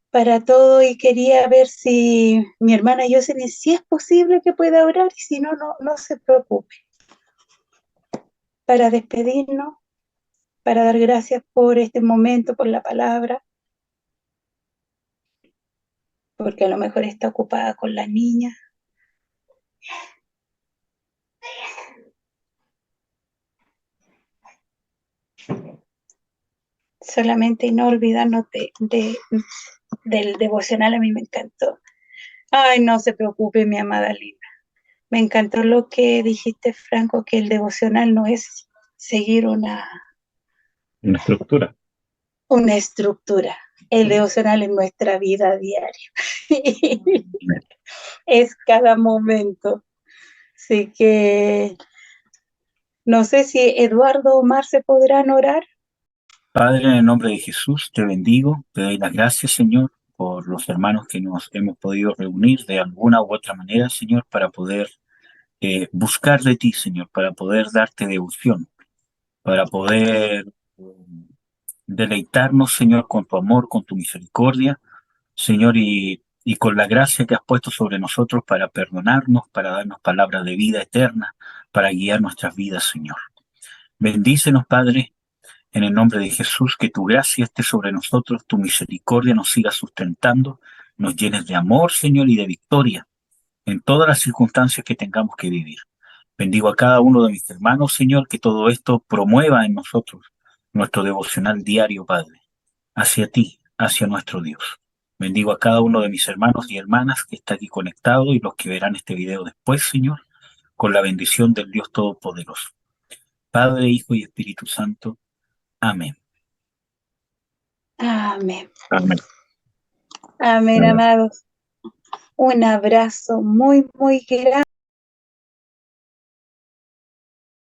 para todo, y quería ver si mi hermana Jocelyn, si es posible que pueda orar, y si no, no se preocupe, para despedirnos, para dar gracias por este momento, por la palabra, porque a lo mejor está ocupada con la niña. Solamente y no olvidarnos del devocional, a mí me encantó. Ay, no se preocupe, mi amada linda. Me encantó lo que dijiste, Franco, que el devocional no es seguir Una estructura. una estructura. El devocional es nuestra vida diaria. Es cada momento. Así que no sé si Eduardo o Omar se podrán orar. Padre, en el nombre de Jesús, te bendigo, te doy las gracias, Señor, por los hermanos que nos hemos podido reunir de alguna u otra manera, Señor, para poder buscar de ti, Señor, para poder darte devoción, para poder deleitarnos, Señor, con tu amor, con tu misericordia, Señor, y con la gracia que has puesto sobre nosotros para perdonarnos, para darnos palabras de vida eterna, para guiar nuestras vidas, Señor. Bendícenos, Padre, en el nombre de Jesús, que tu gracia esté sobre nosotros, tu misericordia nos siga sustentando, nos llenes de amor, Señor, y de victoria en todas las circunstancias que tengamos que vivir. Bendigo a cada uno de mis hermanos, Señor, que todo esto promueva en nosotros nuestro devocional diario, Padre, hacia ti, hacia nuestro Dios. Bendigo a cada uno de mis hermanos y hermanas que está aquí conectado y los que verán este video después, Señor, con la bendición del Dios Todopoderoso. Padre, Hijo y Espíritu Santo. Amén. Amén. Amén. Amén, Amén. amados. Un abrazo muy, muy grande.